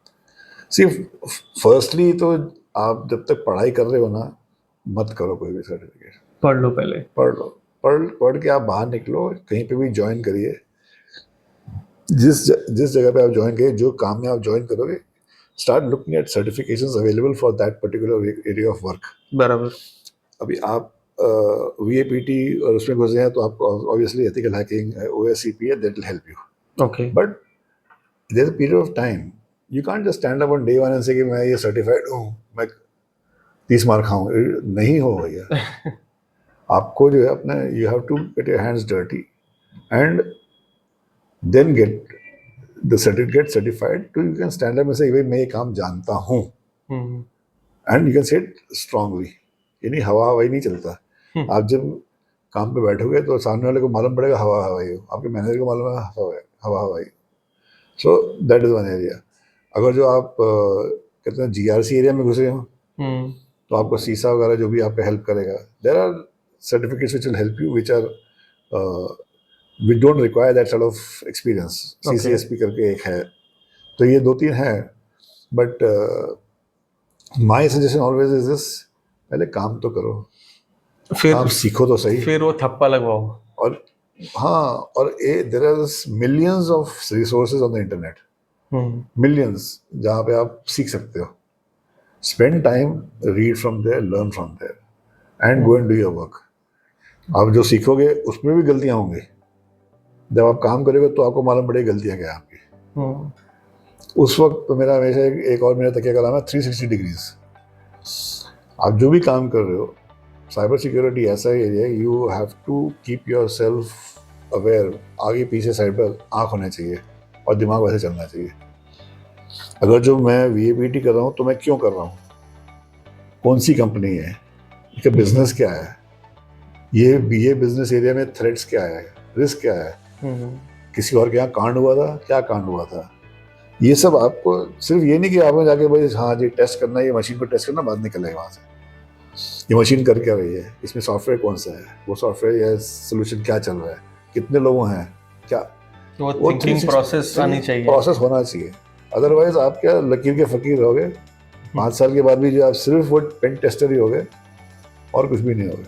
See firstly तो आप जब तक पढ़ाई कर रहे हो ना, मत करो कोई भी सर्टिफिकेट। पढ़ लो पहले। पढ़ के आप बाहर निकलो, कहीं पे भी ज्वाइन करिए। जिस जगह पे आप ज्वाइन करिए, जो काम में आप ज्वाइन करोगे, start looking at certifications available for that particular area of work. बराबर। अभी आप VAPT और उसमें घुसे हैं तो आपको ऑब्वियसली एथिकल हैकिंग, OSCP है, that will help you. Okay. But there is a period of time. You can't just stand up on day 1 and say कि मैं ये सर्टिफाइड हूँ, मैं 30 मार्क खाऊँ। नहीं हो भैया। आपको जो है अपना you have to get your hands dirty and then get the certificate certified to you can stand up and say भाई मैं ये काम जानता हूँ। And you can say it strongly. यानी हवा हवाई नहीं चलता। आप जब काम पे बैठोगे तो सामने वाले को मालूम पड़ेगा हवा हवाई हो, आपके मैनेजर को मालूम है हवा हवाई। So that is one area. अगर जो आप कहते हैं GRC एरिया में घुसे हो तो आपको सीसा वगैरह जो भी आपका हेल्प करेगा। There are certificates which will help you which are we don't require that sort of experience. CCSP करके एक है, तो ये 2-3 है। But my suggestion always is this, पहले काम तो करो, फिर काम सीखो तो सही, फिर वो थप्पा लगवाओ। और हाँ, और there are millions of resources on the internet, millions, जहाँ पे आप सीख सकते हो। Spend time, read from there, learn from there and go and do your work. आप जो सीखोगे उसमें भी गलतियां होंगी। जब आप काम करोगे तो आपको मालूम पड़ेगी गलतियां क्या आपकी। उस वक्त तो मेरा हमेशा एक और मेरा तकिया कलाम है 360 डिग्रीज। आप जो भी काम कर रहे हो, साइबर सिक्योरिटी ऐसा एरिया है, you have to keep your self aware. आगे पीछे साइड पर आँख होना चाहिए और दिमाग वैसे चलना चाहिए। अगर जो मैं VAPT कर रहा हूँ तो मैं क्यों कर रहा हूँ, कौन सी कंपनी है, इसका बिजनेस क्या है, ये बिजनेस एरिया में थ्रेट्स क्या है, रिस्क क्या है, किसी और के यहाँ कांड हुआ था, क्या कांड हुआ था। ये सब आपको सिर्फ ये नहीं कि आपने जाके भाई हाँ जी टेस्ट करना है, ये मशीन को टेस्ट करना, बाद निकले वहाँ से। ये मशीन कर क्या रही है, इसमें सॉफ्टवेयर कौन सा है, वो सॉफ्टवेयर या सोल्यूशन क्या चल रहा है, कितने लोग हैं, क्या वो थिंकिंग प्रोसेस आनी चाहिए, प्रोसेस होना चाहिए। अदरवाइज आप क्या लकीर के फकीर रहोगे। 5 साल के बाद भी जो आप सिर्फ वो पेन टेस्टर ही होगे और कुछ भी नहीं होगे।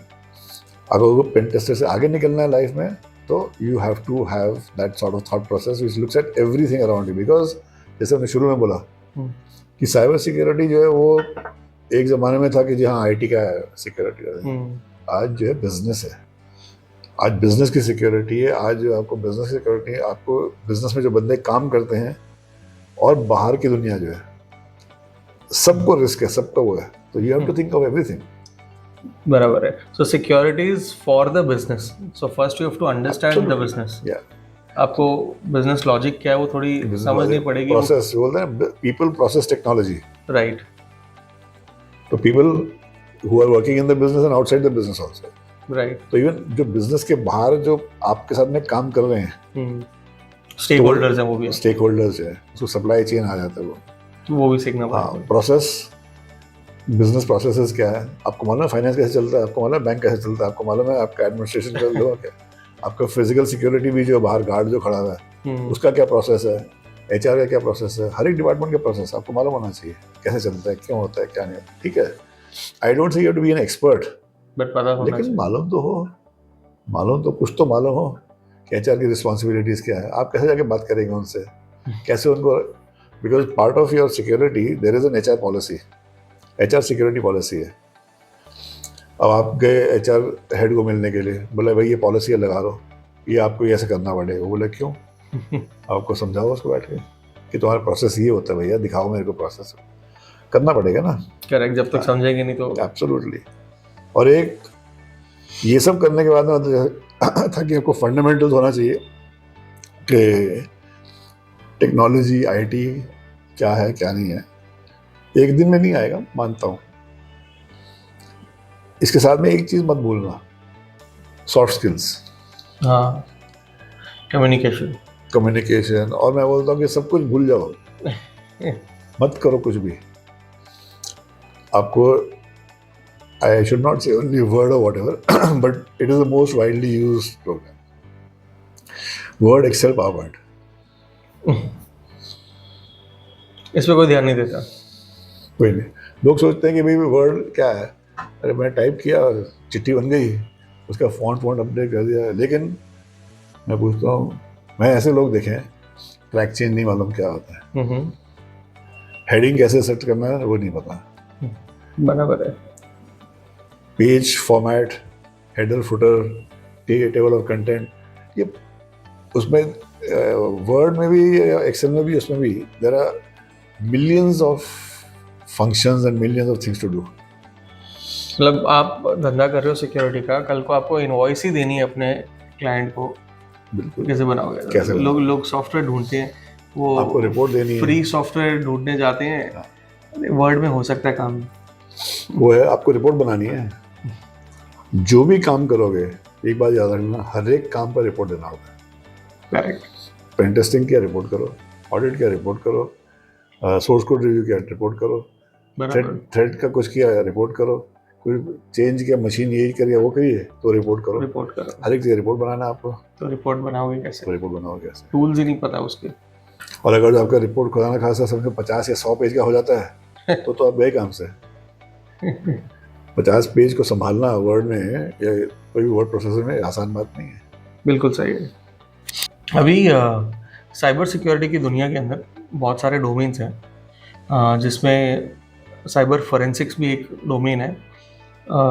अगर वो पेन टेस्टर से आगे निकलना है लाइफ में तो you have to have that sort of thought process which looks at everything around you. Because जैसे हमने शुरू में बोला कि साइबर सिक्योरिटी जो है वो एक ज़माने में था कि जी हाँ IT का सिक्योरिटी है, हम्म। आज जो है बिजनेस है, आज बिजनेस की सिक्योरिटी है, आज जो आपको बिजनेस की सिक्योरिटी है, आपको बिजनेस में जो बंदे काम करते हैं और बाहर की दुनिया जो है, सबको रिस्क है, सबका वो है, तो you have to think of everything. बराबर है। So security is for the business, so first you have to understand the business. या आपको बिजनेस लॉजिक क्या है वो थोड़ी समझनी पड़ेगी। प्रोसेस बोलते हैं, पीपल प्रोसेस टेक्नोलॉजी, राइट। तो people who are working in the business and outside the business also. Right. तो इवन जो बिजनेस के बाहर जो आपके साथ में काम कर रहे हैं, स्टेक होल्डर्स हैं वो भी, स्टेक होल्डर्स है, उसको सप्लाई चेन आ जाता है वो भी सीखना हाँ, पड़ेगा। प्रोसेस, बिजनेस प्रोसेसेस क्या है, आपको मालूम है फाइनेंस कैसे चलता है, आपको मालूम है बैंक कैसे चलता है, आपको मालूम है आपका एडमिनिस्ट्रेशन का लोग क्या, आपका फिजिकल सिक्योरिटी भी जो बाहर गार्ड जो खड़ा हुआ है उसका क्या प्रोसेस है, HR का क्या प्रोसेस है, हर एक डिपार्टमेंट का प्रोसेस आपको मालूम होना चाहिए, कैसे चलता है, क्यों होता है, क्या नहीं होता, ठीक है। I don't say you to be an expert, but पता होना लेकिन चाहिए। मालूम तो हो, मालूम तो कुछ तो मालूम हो कि HR की रिस्पॉन्सिबिलिटीज क्या है, आप कैसे जाके बात करेंगे उनसे, कैसे उनको, because part of your security there is an HR policy, HR security policy है। अब आप गए HR हेड को मिलने के लिए, बोले भाई ये पॉलिसी लगा दो, ये आपको ये ऐसे करना पड़ेगा, बोले क्यों, आपको समझाओ उसको बैठ के कि तुम्हारा प्रोसेस ये होता है भैया, दिखाओ मेरे को प्रोसेस, करना पड़ेगा ना। करेक्ट, जब तक समझेंगे नहीं तो। एब्सोल्युटली। और एक ये सब करने के बाद में था कि आपको फंडामेंटल्स होना चाहिए कि टेक्नोलॉजी IT क्या है क्या नहीं है, एक दिन में नहीं आएगा, मानता हूँ। इसके साथ में एक चीज मत भूलना, सॉफ्ट स्किल्स, हाँ, कम्युनिकेशन। कम्युनिकेशन, और मैं बोलता हूँ कि सब कुछ भूल जाओ, मत करो कुछ भी। आपको, I should not say only word और whatever, but it is the most widely used program, word, Excel, PowerPoint. इस पे कोई ध्यान नहीं देता। कोई नहीं, लोग सोचते हैं कि भाई वर्ड क्या है, अरे मैं टाइप किया चिट्ठी बन गई, उसका फॉन्ट अपडेट कर दिया, लेकिन मैं पूछता हूँ, मैं ऐसे लोग देखे हैं ट्रैक चेंज नहीं मालूम क्या होता है, हेडिंग कैसे सेट करना है वो नहीं पता, बराबर है। Page format, header footer, table of content, ये उसमें वर्ड में भी, एक्सेल में भी, उसमें भी there are millions of functions and millions of things to do. मतलब आप धंधा कर रहे हो सिक्योरिटी का, कल को आपको इनवॉइस ही देनी है अपने क्लाइंट को, बिल्कुल, कैसे बनाओगे? कैसे लोग सॉफ्टवेयर ढूंढते हैं, वो आपको रिपोर्ट देनी है, फ्री सॉफ्टवेयर ढूंढने जाते हैं, वर्ड में हो सकता है काम, वो है आपको रिपोर्ट बनानी है। जो भी काम करोगे, एक बात याद रखना, हर एक काम पर रिपोर्ट देना होता है। करेक्ट। पेन टेस्टिंग किया रिपोर्ट करो, ऑडिट किया रिपोर्ट करो, सोर्स कोड रिव्यू किया रिपोर्ट करो, थ्रेड का कुछ किया रिपोर्ट करो, कोई चेंज किया, मशीन यही करिए वो करिए तो रिपोर्ट करो, हर एक चीज़ रिपोर्ट बनाना है आपको। तो रिपोर्ट बनाओगे कैसे? तो रिपोर्ट बनाओगे कैसे, टूल्स ही नहीं पता उसके। और अगर जो आपका रिपोर्ट खुदाना खासा समझो 50 या 100 पेज का हो जाता है तो आप गए काम से। 50 पेज को संभालना वर्ड में या कोई भी वर्ड प्रोसेसर में आसान बात नहीं है। बिल्कुल सही है। अभी साइबर सिक्योरिटी की दुनिया के अंदर बहुत सारे डोमेन्स हैं, जिसमें साइबर फोरेंसिक्स भी एक डोमेन है।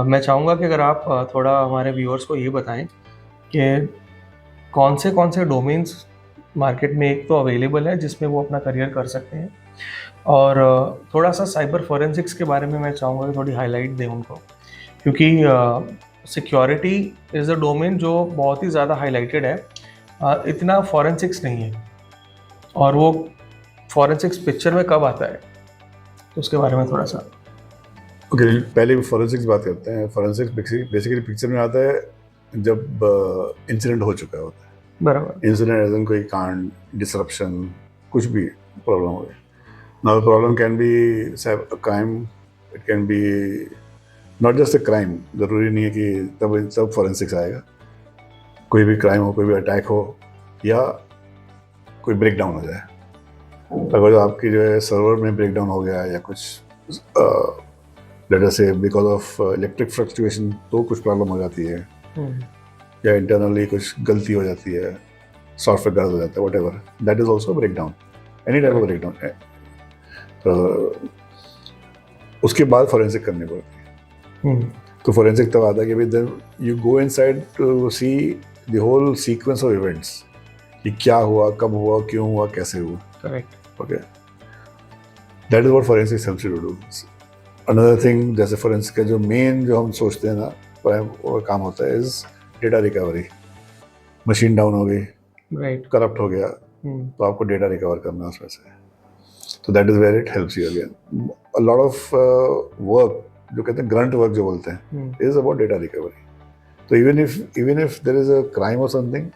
मैं चाहूँगा कि अगर आप थोड़ा हमारे व्यूअर्स को ये बताएं कि कौन से डोमेन्स मार्केट में एक तो अवेलेबल है जिसमें वो अपना करियर कर सकते हैं, और थोड़ा सा साइबर फोरेंसिक्स के बारे में मैं चाहूँगा कि थोड़ी हाईलाइट दें उनको, क्योंकि सिक्योरिटी इज़ अ डोमेन जो बहुत ही ज़्यादा हाईलाइटेड है, इतना फॉरेंसिक्स नहीं है, और वो फॉरेंसिक्स पिक्चर में कब आता है तो उसके बारे में थोड़ा सा। ओके, पहले फॉरेंसिक्स बात करते हैं। फॉरेंसिक्स बेसिकली पिक्चर में आता है जब इंसिडेंट हो चुका होता है। बराबर। इंसिडेंट एज इन कोई कांड, डिसरप्शन, कुछ भी प्रॉब्लम हो गई। Now the problem can be crime, it can be not just a crime, ज़रूरी नहीं है कि तब फॉरेंसिक्स आएगा। कोई भी क्राइम हो, कोई भी अटैक हो, या कोई ब्रेक डाउन हो जाए, अगर आपकी जो है सर्वर में ब्रेक डाउन हो गया या कुछ लेट अस से बिकॉज ऑफ इलेक्ट्रिक फ्लक्चुएशन तो कुछ प्रॉब्लम हो जाती है, या इंटरनली कुछ गलती हो जाती है, सॉफ्टवेयर गलत हो जाता है, whatever, that is also break down, any type of break down. उसके बाद फॉरेंसिक करनी पड़ती है। तो फॉरेंसिक तब आता है कि भाई then you go inside to see the whole sequence of events, कि क्या हुआ, कब हुआ, क्यों हुआ, कैसे हुआ। Correct. Okay, that is what forensic helps you to do. Another thing, जैसे फॉरेंसिक का जो मेन जो हम सोचते हैं ना वो काम होता है is data recovery. Machine down हो गई, राइट। करप्ट हो गया, तो आपको डेटा रिकवर करना है उसमें से। तो that is where it helps you again. A lot of work जो कहते हैं ग्रंट वर्क जो बोलते हैं इज अबाउट डेटा रिकवरी। तो even if there is a crime और समथिंग,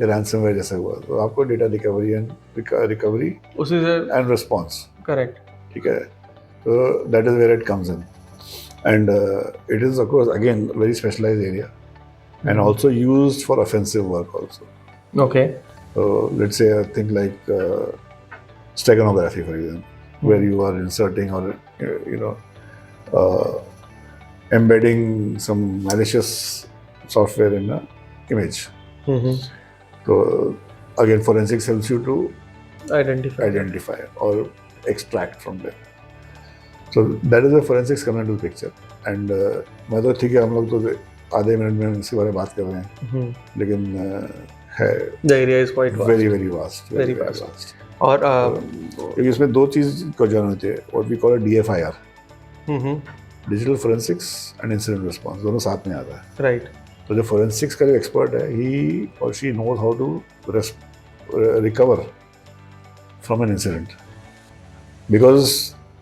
या रैंसमवेयर जैसा हुआ, तो आपको डेटा रिकवरी एंड रिकवरी उसी से एंड रिस्पॉन्स, करेक्ट। ठीक है। तो that is where it comes in, and it is of course again very specialised area and also used for offensive work also. Okay. So let's say a thing like steganography, for example, where you are inserting or embedding some malicious software in an image. So again, forensics helps you to identify or extract from there. So that is the forensics come into the picture. And मैं तो ठीक है, हम लोग तो आधे minute में इसके बारे में बात कर रहे हैं, लेकिन है the area is quite very very vast, very vast. और क्योंकि इसमें दो चीज को जानना होती है, what we call DFIR, digital forensics and incident response, दोनों साथ में आता है। राइट। तो जो फोरेंसिक्स का जो एक्सपर्ट है, he or she knows how to recover from an incident, because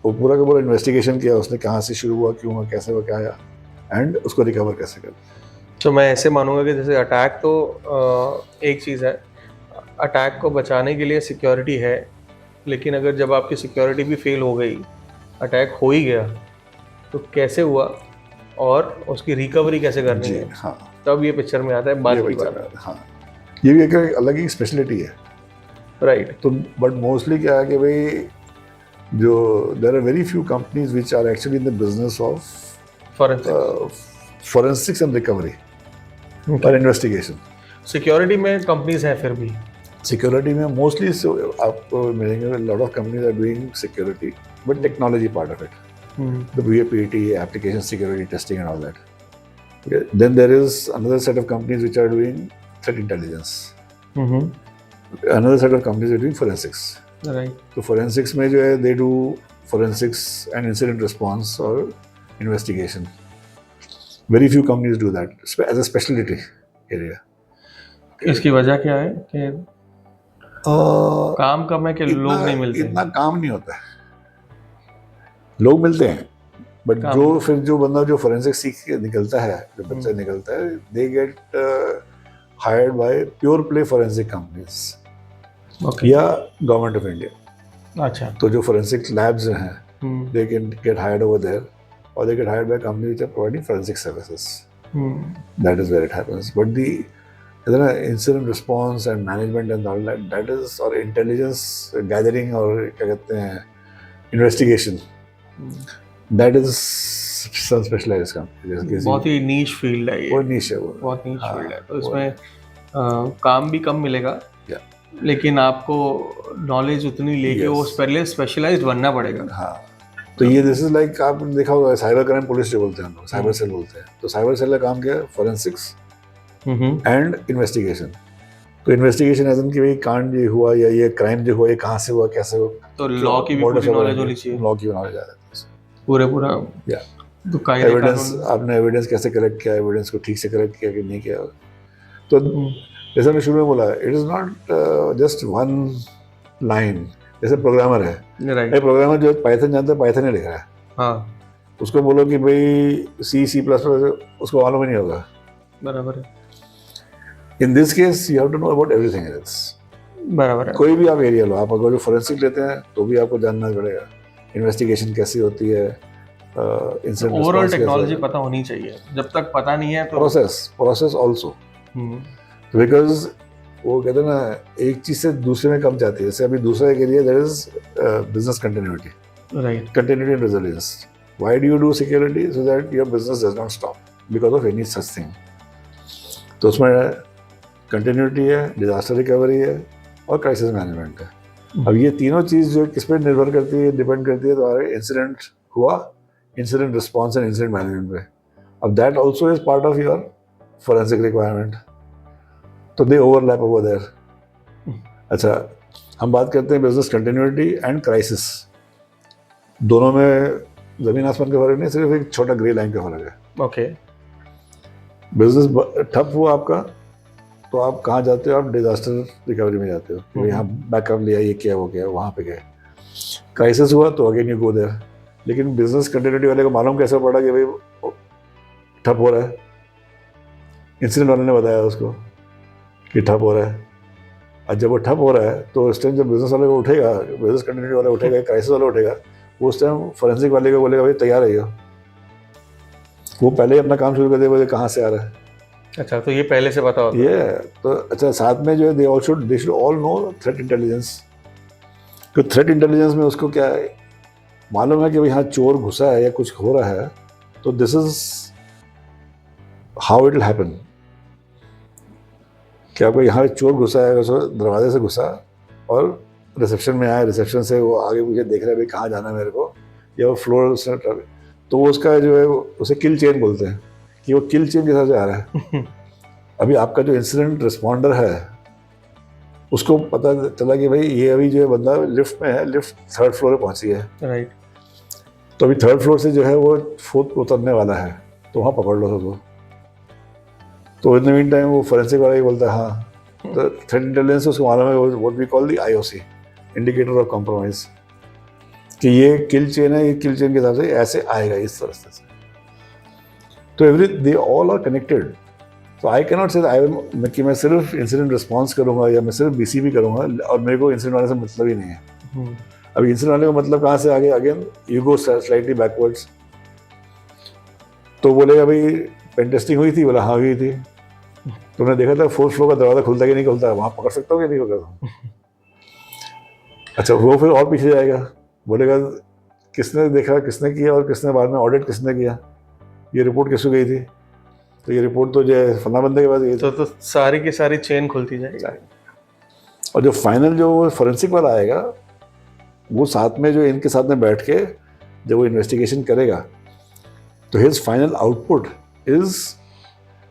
वो पूरा का पूरा इन्वेस्टिगेशन किया उसने, कहाँ से शुरू हुआ, क्यों हुआ, कैसे हुआ, क्या आया, एंड उसको रिकवर कैसे कर। तो मैं ऐसे मानूंगा कि जैसे अटैक तो एक चीज़ है, अटैक को बचाने के लिए सिक्योरिटी है, लेकिन अगर जब आपकी सिक्योरिटी भी फेल हो गई, अटैक हो ही गया, तो कैसे हुआ और उसकी रिकवरी कैसे करनी है, हाँ, तब ये पिक्चर में आता है। बात की बात, हाँ, ये भी एक अलग ही स्पेशलिटी है। राइट। तो बट मोस्टली क्या है कि भाई जो there are very few companies which are actually in the business of forensics and recovery or investigation. Security में कंपनीज हैं, फिर भी सिक्योरिटी में मोस्टली आपको मिलेंगे lot of companies are doing security, but technology part of it, the VAPT, application security testing and all that. Then there is another set of companies which are doing threat intelligence, another set of companies are doing forensics. Right. तो forensics में जो है they do forensics and incident response और investigation. Very few companies do that as a specialty area. इसकी वजह क्या है कि काम कम है कि लोग नहीं मिलते? इतना काम नहीं होता है, लोग मिलते हैं, बट जो बंदा जो फोरेंसिक सीख के निकलता है, जो बच्चा निकलता है, they get hired by pure play forensic companies, या गवर्नमेंट ऑफ इंडिया। अच्छा। तो जो फोरेंसिक लैब्स हैं, they can get hired over there, or they get hired by companies which are providing forensic services. That is where it happens. But the incident response and management and all that is, or intelligence gathering, or क्या कहते हैं, investigation, that is some specialized company. बहुत ही niche field है ये। वो niche है, वो बहुत niche field है। तो इसमें काम भी कम मिलेगा, लेकिन आपको नॉलेज उतनी लेके वो पहले स्पेशलाइज्ड बनना पड़ेगा। हाँ। तो ये दिस इज लाइक आपने देखा होगा साइबर क्राइम पुलिस जो बोलते हैं हम लोग, साइबर सेल बोलते हैं। तो साइबर सेल का काम क्या है? Forensics and investigation. तो इन्वेस्टिगेशन एज इन कि भाई कांड ये हुआ या ये क्राइम जो हुआ, ये कहाँ से हुआ, कैसे हुआ, तो लॉ की भी पूरी नॉलेज होनी चाहिए। लॉ की नॉलेज आ जाती है पूरा या तो एविडेंस, आपने एविडेंस कैसे कलेक्ट किया, एविडेंस को ठीक से कलेक्ट किया कि नहीं किया। तो जैसे मैं शुरू में बोला, it is not just one line. जैसे प्रोग्रामर है, एक प्रोग्रामर जो पाइथन जानता है, पाइथन ही लिख रहा है, हाँ, उसको बोलो कि भाई C++, उसको मालूम ही नहीं होगा। बराबर है। In this case you have to know about everything else. बराबर है। कोई भी आप एरिया लो, आप अगर जो फोरेंसिक लेते हैं तो भी आपको जानना पड़ेगा इन्वेस्टिगेशन कैसी होती है, इंसिडेंट ओवरऑल टेक्नोलॉजी पता होनी चाहिए। जब तक पता नहीं है तो प्रोसेस आल्सो, बिकॉज वो कहते हैं ना, एक चीज से दूसरे में कब जाती है। जैसे अभी दूसरा एक area, there is business continuity, right, continuity and resilience. Why do you do security? So that your business does not stop because of any such thing. तो उसमें कंटिन्यूटी है, डिजास्टर रिकवरी है, और क्राइसिस मैनेजमेंट है। अब ये तीनों चीज जो किस पे निर्भर करती है, डिपेंड करती है, तो इंसिडेंट हुआ, incident response and incident management पे। अब that also is part of your forensic requirement, तो दे ओवरलैप ओवर देयर। अच्छा, हम बात करते हैं बिजनेस कंटिन्यूटी एंड क्राइसिस। दोनों में जमीन आसमान का फर्क नहीं, सिर्फ एक छोटा ग्रे लाइन का फर्क है। ओके। बिजनेस ठप हुआ आपका, तो आप कहाँ जाते हो? आप डिजास्टर रिकवरी में जाते हो, कि यहाँ बैकअप लिया, ये किया, वो किया, वहाँ पे गए। क्राइसिस हुआ तो अगेन यू गो देयर। लेकिन बिजनेस कंटिन्यूटी वाले को मालूम कैसे पड़ा कि भाई ठप हो रहा है? इंसिडेंट वाले ने बताया उसको कि ठप हो रहा है। और जब वो ठप हो रहा है तो उस टाइम जब बिजनेस वाले को उठेगा, बिजनेस कंटिन्यूटी वाला उठेगा, क्राइसिस वाला उठेगा, वो उस टाइम फोरेंसिक वाले को बोलेगा भाई तैयार रहिए। वो पहले ही अपना काम शुरू कर देगा, बोले कहाँ से आ रहा है। अच्छा, तो ये पहले से पता होता है। ये तो अच्छा, साथ में जो है they should all know threat intelligence. तो थ्रेट इंटेलिजेंस में उसको क्या है, मालूम है कि भाई यहाँ चोर घुसा है या कुछ हो रहा है, तो this is how it will happen. कि आपको यहाँ चोर घुसा है, उसको दरवाजे से घुसा और रिसेप्शन में आया, रिसेप्शन से वो आगे मुझे देख रहा है भाई कहाँ जाना है मेरे को, या वो फ्लोर से, तो वो उसका जो है उसे किल चेन बोलते हैं, कि वो किल चेन के हिसाब से आ रहा है। अभी आपका जो इंसिडेंट रिस्पॉन्डर है उसको पता चला कि भाई ये अभी जो है बंदा लिफ्ट में है, लिफ्ट 3rd फ्लोर पे पहुंची है, राइट। तो अभी 3rd फ्लोर से जो है वो 4th पे उतरने वाला है, तो वहाँ पकड़ लो उसको। तो इन द मीन टाइम वो फोरेंसिक वाला ही बोलता है हाँ, तो थ्रेट इंटेलिजेंस उसको मालूम है, what we call the IOC, indicator of compromise, कि ये किल चेन है, ये किल चेन के हिसाब से ऐसे आएगा इस तरह से। तो दे ऑल आर कनेक्टेड। तो आई कैनॉट से कि मैं सिर्फ इंसिडेंट रिस्पॉन्स करूंगा या मैं सिर्फ BCP करूंगा और मेरे को इंसिडेंट वाले से मतलब ही नहीं है। अभी इंसिडेंट वाले का मतलब कहाँ से आगे, again you go slightly backwards. तो बोलेगा भाई पेन टेस्टिंग हुई थी, बोला हाँ हुई थी, तुमने देखा था 4th फ्लोर का दरवाजा खुलता कि नहीं खुलता, वहाँ पकड़ सकता हो कि नहीं होगा। अच्छा, वो फिर और पीछे जाएगा, बोलेगा किसने देखा, किसने किया, और किसने बाद में ऑडिट किसने किया, ये रिपोर्ट किसको गई थी, तो ये रिपोर्ट तो जो है फला बंदे के पास गई थी। तो सारी की सारी चेन खुलती जाएगी। और जो फाइनल जो फोरेंसिक वाला आएगा, वो साथ में जो इनके साथ में बैठ के जब वो इन्वेस्टिगेशन करेगा, तो his final output is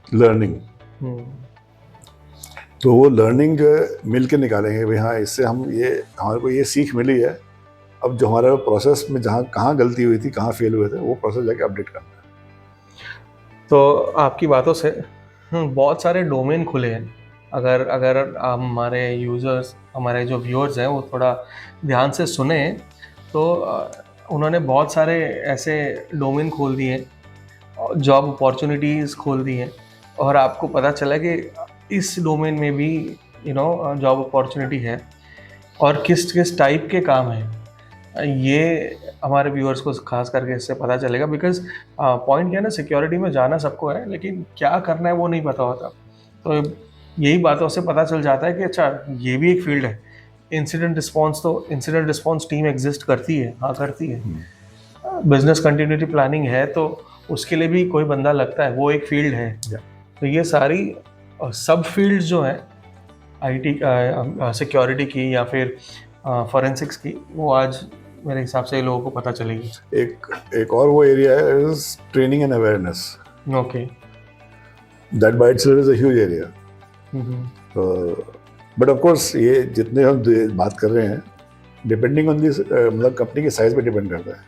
learning. तो वो लर्निंग जो है मिल के निकालेंगे, भाई हाँ इससे हम ये हमारे को ये सीख मिली है, अब जो हमारा प्रोसेस में जहाँ कहाँ गलती हुई थी, कहाँ फेल हुए थे, वो प्रोसेस जाके अपडेट करना है। तो आपकी बातों से बहुत सारे डोमेन खुले हैं। अगर हमारे यूज़र्स, हमारे जो व्यूअर्स हैं, वो थोड़ा ध्यान से सुने, तो उन्होंने बहुत सारे ऐसे डोमेन खोल दिए, जॉब अपॉर्चुनिटीज़ खोल दी हैं, और आपको पता चला कि इस डोमेन में भी जॉब अपॉर्चुनिटी है, और किस किस टाइप के काम हैं, ये हमारे व्यूअर्स को खास करके इससे पता चलेगा। बिकॉज पॉइंट क्या है ना, सिक्योरिटी में जाना सबको है, लेकिन क्या करना है वो नहीं पता होता। तो यही बातों से पता चल जाता है कि अच्छा ये भी एक फील्ड है। इंसिडेंट रिस्पॉन्स टीम एग्जिस्ट करती है, हाँ करती है। बिजनेस कंटिन्यूटी प्लानिंग है, तो उसके लिए भी कोई बंदा लगता है, वो एक फील्ड है। तो ये सारी सब फील्ड्स जो हैं IT सिक्योरिटी की या फिर फॉरेंसिक्स की, वो आज मेरे हिसाब से लोगों को पता चलेगी। एक और वो एरिया है is training and awareness. Okay. That by itself is a huge area. But of course ये जितने हम बात कर रहे हैं, डिपेंडिंग ऑन दिस, मतलब कंपनी के साइज पे डिपेंड करता है,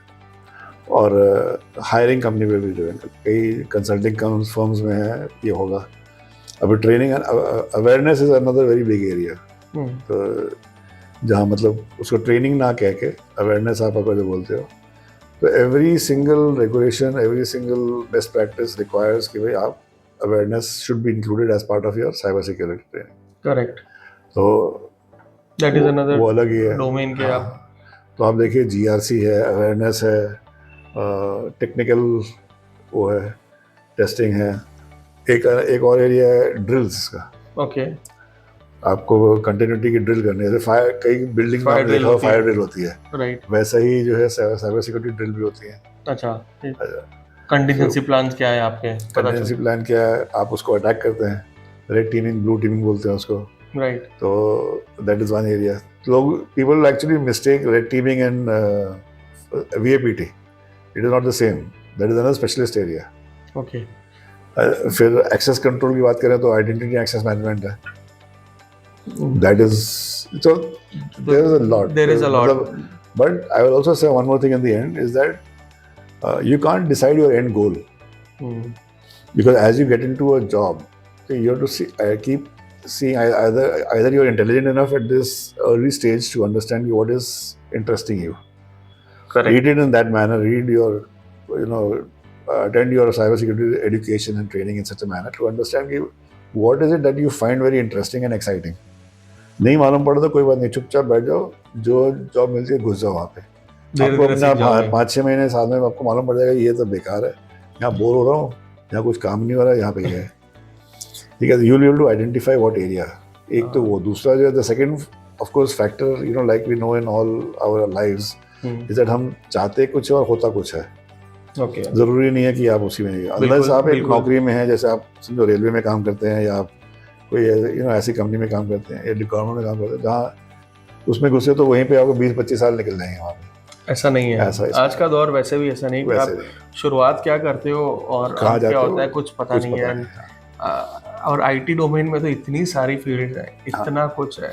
और हायरिंग कंपनी पे भी जो है, कई कंसल्टिंग फर्म्स में है ये होगा। अभी training and awareness is another very big area. तो जहाँ मतलब उसको ट्रेनिंग ना कह के अवेयरनेस आप अगर जो बोलते हो, तो every single regulation, every single best practice requires कि भाई आप awareness should be included as part of your cyber security training. Correct. तो दैट इज अनदर वो अलग ही है डोमेन के। आप तो आप देखिए GRC है, अवेयरनेस है, टेक्निकल वो है, टेस्टिंग है। एक और एरिया है ड्रिल्स का। ओके। आपको कंटिन्यूटी की ड्रिल करनी है, जैसे फायर, कई बिल्डिंग में आपने देखा फायर ड्रिल होती है, राइट। वैसा ही जो है साइबर सिक्योरिटी ड्रिल भी होती है। अच्छा, कंटिजेंसी प्लान क्या है आपके? कंटिजेंसी प्लान क्या है, आप उसको अटैक करते हैं, रेड टीमिंग, ब्लू टीमिंग बोलते हैं उसको, राइट। तो दैट इज वन एरिया। लोग people actually mistake red teeming and VAPT, it is not the same, that is another specialist area. Okay. फिर एक्सेस कंट्रोल की बात करें तो आइडेंटिटी एक्सेस मैनेजमेंट है, that is, so there is a lot. There is a lot. But I will also say one more thing in the end is that you can't decide your end goal, because as you get into a job, you have to see, keep seeing either you're intelligent enough at this early stage to understand what is interesting you. Correct. Read it in that manner. Read your, attend your cybersecurity education and training in such a manner to understand what is it that you find very interesting and exciting. नहीं मालूम पड़ा तो कोई बात नहीं, चुपचाप बैठ जाओ, जो जॉब मिलती है घुस जाओ वहाँ पे। आपको अपना 5-6 महीने साल में आपको मालूम पड़ जाएगा ये तो बेकार है, यहाँ बोर हो रहा हूँ, यहाँ कुछ काम नहीं हो रहा है, यहाँ पे ये है, ठीक है। You will be able to identify what area, एक तो वो। दूसरा जो है the second of course factor, like we know in all our lives, is that हम चाहते कुछ है और होता कुछ है। ओके। जरूरी नहीं है कि आप उसी में, अनलेस आप एक नौकरी में हैं, जैसे आप समझो रेलवे में काम करते हैं या आप कोई ऐसी कंपनी में काम करते हैं या गवर्नमेंट में काम करते हैं जहाँ उसमें घुसे तो वहीं पे आपको 20-25 साल निकल जाएंगे वहाँ पे। ऐसा नहीं है, आज का दौर वैसे भी ऐसा नहीं कि आप शुरुआत क्या करते हो और कहाँ क्या होता है कुछ पता नहीं है। और आईटी डोमेन में तो इतनी सारी फील्ड है, इतना कुछ है,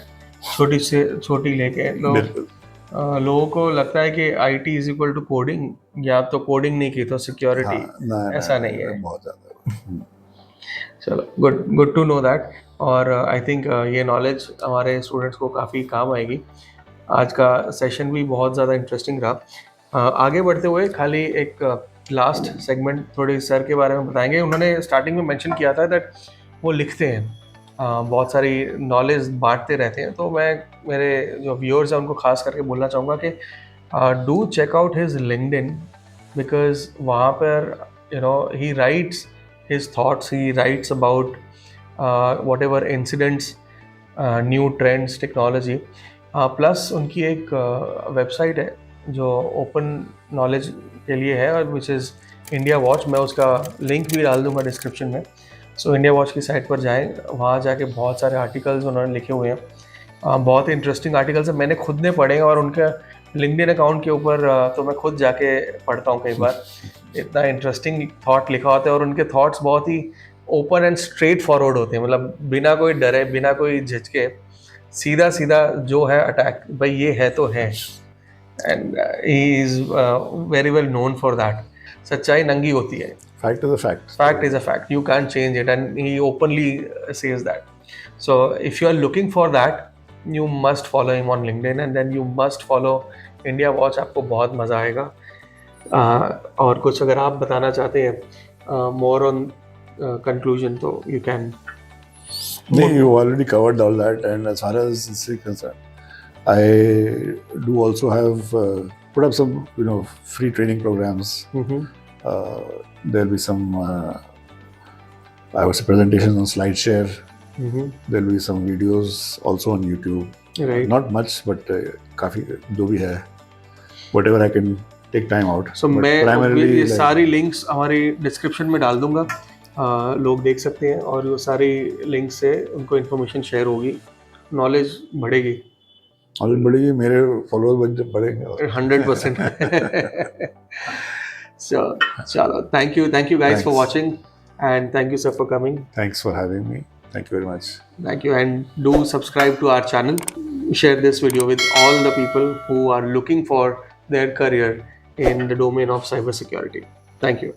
छोटी से छोटी लेके लोगों को लगता है कि IT is equal to coding, या तो कोडिंग नहीं की तो सिक्योरिटी, ऐसा नहीं है। बहुत ज़्यादा। चलो, गुड टू नो दैट। और आई थिंक ये नॉलेज हमारे स्टूडेंट्स को काफ़ी काम आएगी। आज का सेशन भी बहुत ज़्यादा इंटरेस्टिंग रहा। आगे बढ़ते हुए खाली एक लास्ट सेगमेंट थोड़ी सर के बारे में बताएंगे। उन्होंने स्टार्टिंग में मेंशन किया था दैट वो लिखते हैं, बहुत सारी नॉलेज बांटते रहते हैं, तो मैं मेरे जो व्यूअर्स हैं उनको खास करके बोलना चाहूँगा कि do check out his LinkedIn, because वहाँ पर ही writes his thoughts, he writes about whatever incidents, new trends, technology, plus उनकी एक वेबसाइट है जो ओपन नॉलेज के लिए है और विच इज़ इंडिया वॉच। मैं उसका लिंक भी डाल दूंगा डिस्क्रिप्शन में। सो इंडिया वॉच की साइट पर जाएं, वहाँ जाके बहुत सारे आर्टिकल्स उन्होंने लिखे हुए हैं, बहुत इंटरेस्टिंग आर्टिकल्स हैं, मैंने खुद ने पढ़े हैं और उनका लिंक्डइन अकाउंट के ऊपर तो मैं खुद जाके पढ़ता हूँ कई बार। इतना इंटरेस्टिंग थॉट लिखा होता है और उनके थॉट्स बहुत ही ओपन एंड स्ट्रेट फॉरवर्ड होते हैं, मतलब बिना कोई डरे, बिना कोई झिझके, सीधा सीधा जो है अटैक, भाई ये है तो है। And he is very well known for that. सच्चाई नंगी होती है, fact is a fact, fact is a fact, you can change it, and he openly says that. So if you are looking for that, you must follow him on LinkedIn, and then you must follow India Watch, आपको बहुत मज़ा आएगा। और कुछ अगर आप बताना चाहते हैं more on conclusion, तो you can. नहीं, you already covered all that, and as far as this is concerned, I do also have put up some free training programs. There'll be some I would say presentations on SlideShare. There'll be some videos also on YouTube. Right. Not much, but काफी जो भी है, whatever I can take time out. So मैं ये सारी links हमारी description में डाल दूंगा, लोग देख सकते हैं और वो सारी लिंक से उनको इन्फॉर्मेशन शेयर होगी, नॉलेज बढ़ेगी। नॉलेज बढ़ेगी, मेरे फॉलोअर्स बढ़ेंगे 100%। चलो, thank you guys for watching, and thank you sir for coming. Thanks for having me. Thank you very much. Thank you, and do subscribe to our channel. Share this video with all the people who are looking for their career in the domain of cybersecurity. Thank you.